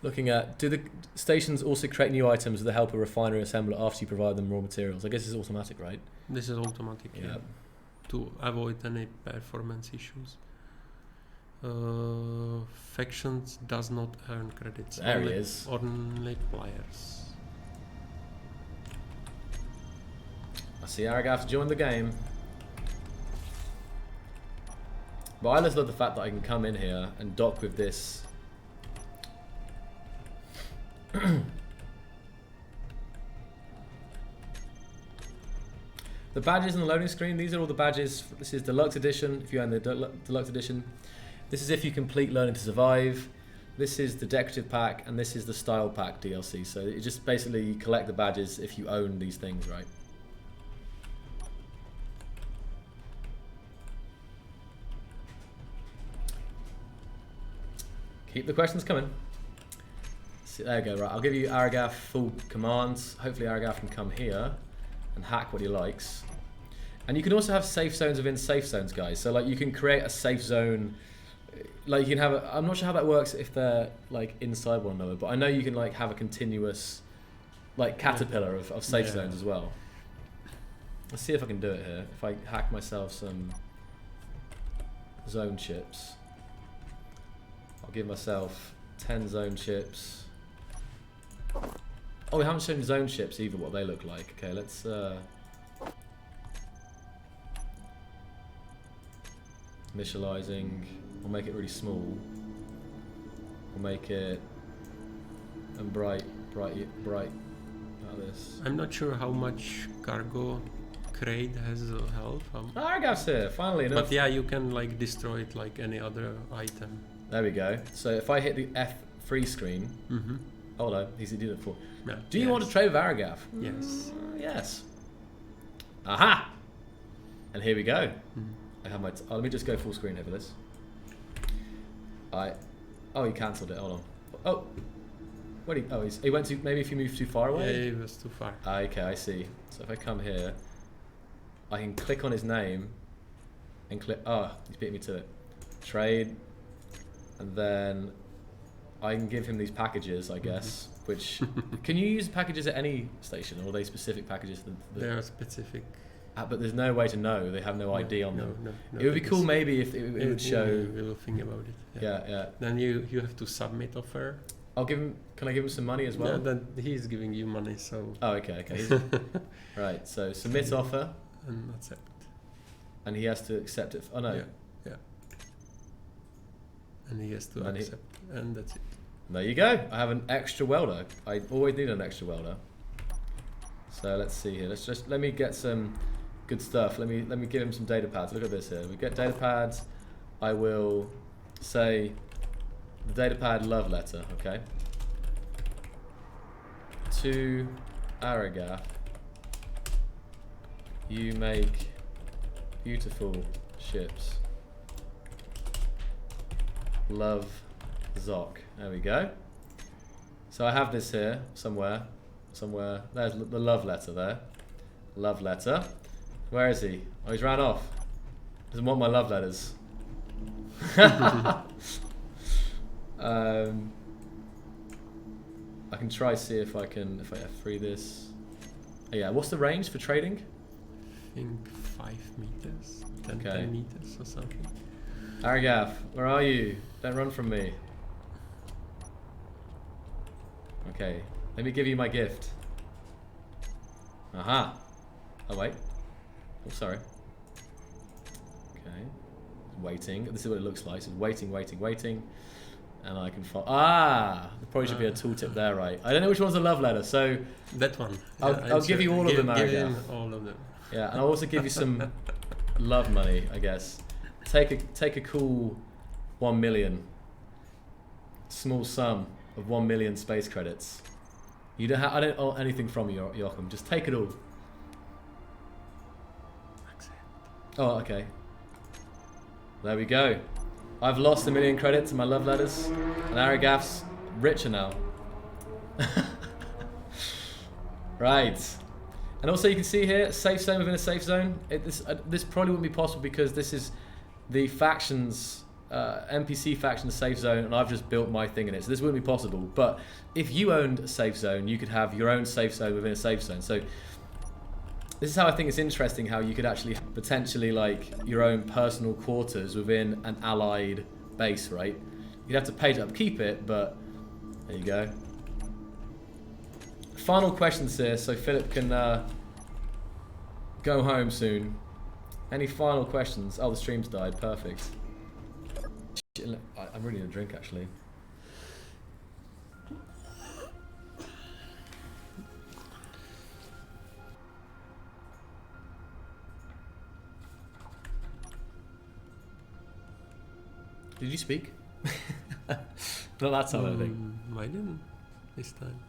S1: Looking at, do the stations also create new items with the help of refinery assembler after you provide them raw materials? I guess it's automatic, right?
S2: This is automatic,
S1: Yeah.
S2: To avoid any performance issues. Factions does not earn credits.
S1: There he is.
S2: Only players.
S1: I see Aragath joined the game. But I just love the fact that I can come in here and dock with this. The badges on the loading screen, these are all the badges. This is Deluxe Edition, if you own the Deluxe Edition. This is if you complete Learning to Survive. This is the Decorative Pack, and this is the Style Pack DLC. So it just basically collect the badges if you own these things, right? Keep the questions coming. See, there you go, right. I'll give you Aragath full commands. Hopefully Aragath can come here and hack what he likes. And you can also have safe zones within safe zones, guys. So like you can create a safe zone. Like you can have a, I'm not sure how that works if they're like inside one another, but I know you can like have a continuous like caterpillar of safe zones as well. Let's see if I can do it here. If I hack myself some zone chips. I'll give myself 10 zone chips. Oh, we haven't shown zone chips either, what they look like. Okay, let's initializing. We'll make it really small. We'll make it and bright like this.
S2: I'm not sure how much cargo crate has health.
S1: Aragath's here, finally enough.
S2: But yeah, you can like destroy it like any other item.
S1: There we go. So if I hit the F3 screen, oh no, he did it before.
S2: Yeah.
S1: Do you want to trade with Aragath?
S2: Yes.
S1: Yes. Aha! And here we go. I have my. Let me just go full screen here for this. Oh, he cancelled it. Hold on. Oh, what? He went to. Maybe if you move too far away.
S2: Yeah, it was too far.
S1: Okay, I see. So if I come here, I can click on his name, and click. Oh, he's beat me to it. Trade, and then I can give him these packages, I guess. Which can you use packages at any station, or are they specific packages?
S2: They are specific.
S1: But there's no way to know. They have no ID on them.
S2: No,
S1: it would be cool maybe if it would show.
S2: We'll think about it.
S1: Yeah.
S2: Then you have to submit offer.
S1: I'll give him. Can I give him some money as well?
S2: Yeah, then he's giving you money, so.
S1: Oh, okay. Right. So submit offer.
S2: And accept.
S1: And he has to accept it. Oh no.
S2: Yeah. And he has to
S1: And he-
S2: accept, and that's it.
S1: There you go. I have an extra welder. I always need an extra welder. So let's see here. Let me get some good stuff. Let me give him some data pads. Look at this here. We get data pads. I will say the data pad love letter. Okay. To Aragath, you make beautiful ships. Love Zoc. There we go. So I have this here somewhere. There's the love letter there. Love letter. Where is he? Oh, he's ran off. Doesn't want my love letters. I can try see if I F3 this. Oh, yeah, what's the range for trading?
S2: I think 5 meters, 10,
S1: Okay.
S2: 10 meters or something.
S1: Aragath, where are you? Don't run from me. Okay, let me give you my gift. Aha. Oh wait. Oh, sorry. Okay. Waiting. This is what it looks like. So waiting. And I can follow. Ah! There probably should be a tooltip there, right? I don't know which one's a love letter, so
S2: That one.
S1: I'll give you all of them,
S2: Give
S1: Aragath.
S2: him all of them.
S1: yeah, and I'll also give you some love money, I guess. Take a cool 1 million. Small sum of 1 million space credits. You don't I don't owe anything from you, Joachim. Just take it all.
S2: Accept.
S1: Oh, okay. There we go. I've lost 1 million credits in my love letters, and Aragath's richer now. Right. And also you can see here, safe zone within a safe zone. This probably wouldn't be possible because this is the factions, NPC faction safe zone, and I've just built my thing in it. So this wouldn't be possible. But if you owned a safe zone, you could have your own safe zone within a safe zone. So this is how I think it's interesting how you could actually potentially like your own personal quarters within an allied base, right? You'd have to pay to upkeep it, but there you go. Final questions here, so Philip can go home soon. Any final questions? Oh, the stream's died. Perfect. Shit, I'm really gonna drink actually. Did you speak? Not that time, I think.
S2: I didn't this time.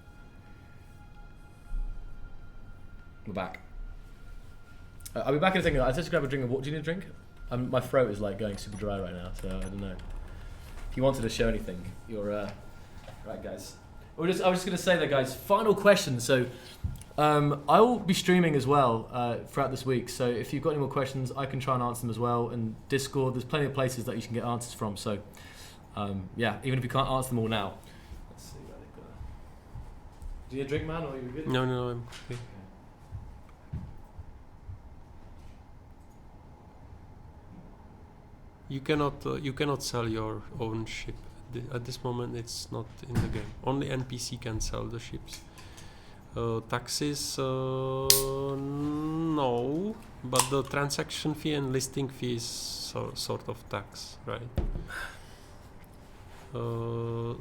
S1: We're back. I'll be back in a second. I'll just grab a drink of water. Do you need a drink? My throat is like going super dry right now, so I don't know. If you wanted to show anything, you're right, guys. I was just going to say that, guys. Final question. So I will be streaming as well throughout this week. So if you've got any more questions, I can try and answer them as well. And Discord, there's plenty of places that you can get answers from. So yeah, even if you can't answer them all now. Let's see where they go. Do you need a drink, man, or are you good?
S2: No, I'm okay. You cannot sell your own ship. At this moment, it's not in the game. Only NPC can sell the ships. Taxes, no, but the transaction fee and listing fee is sort of tax, right? The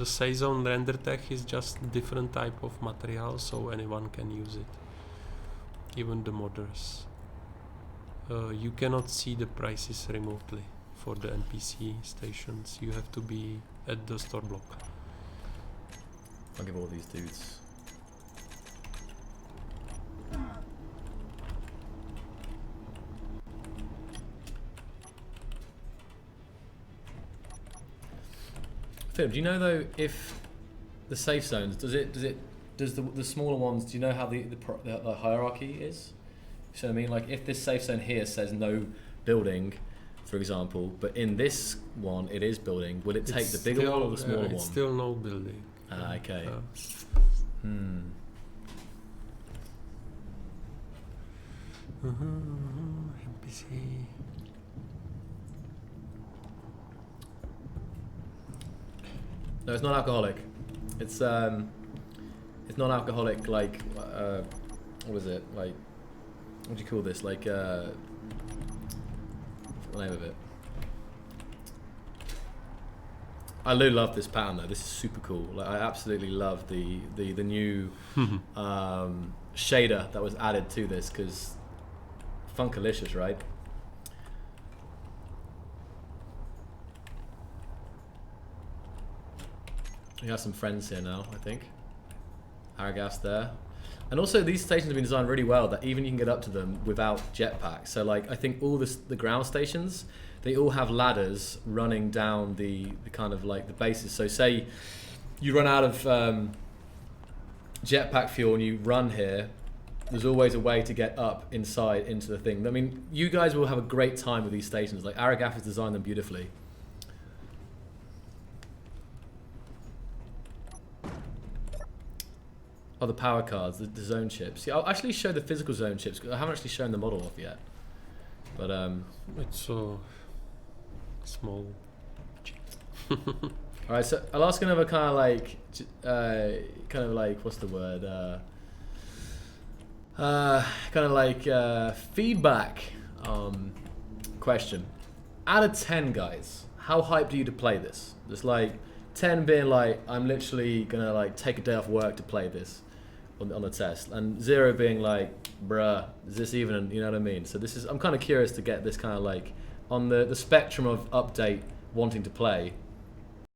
S2: Saison render tech is just different type of material, so anyone can use it, even the modders. You cannot see the prices remotely for the NPC stations. You have to be at the store block.
S1: I'll give all these dudes. Philip, do you know though if the safe zones does the smaller ones? Do you know how the hierarchy is? So I mean, like if this safe zone here says no building, for example, but in this one it is building, will it take the bigger one or the smaller one?
S2: It's still no building.
S1: Ah, okay.
S2: NPC.
S1: No, it's not alcoholic. It's not alcoholic. Like what is it? Like what do you call this? Like what's the name of it? I do love this pattern though. This is super cool. Like I absolutely love the new shader that was added to this because Funkalicious, right? We have some friends here now, I think. Aragast there. And also these stations have been designed really well that even you can get up to them without jetpacks. So like I think all the ground stations, they all have ladders running down the kind of like the bases. So say you run out of jetpack fuel and you run here, there's always a way to get up inside into the thing. I mean, you guys will have a great time with these stations. Like Aragaf has designed them beautifully. Oh, the power cards, the zone chips. Yeah, I'll actually show the physical zone chips because I haven't actually shown the model off yet. But
S2: it's so small.
S1: all right, so I'll ask another kind of like what's the word? Kind of like feedback question. Out of 10, guys, how hyped are you to play this? Just like 10 being like I'm literally gonna like take a day off work to play this on the test, and 0 being like, bruh, is this even, you know what I mean? So I'm kind of curious to get this kind of like on the spectrum of update wanting to play.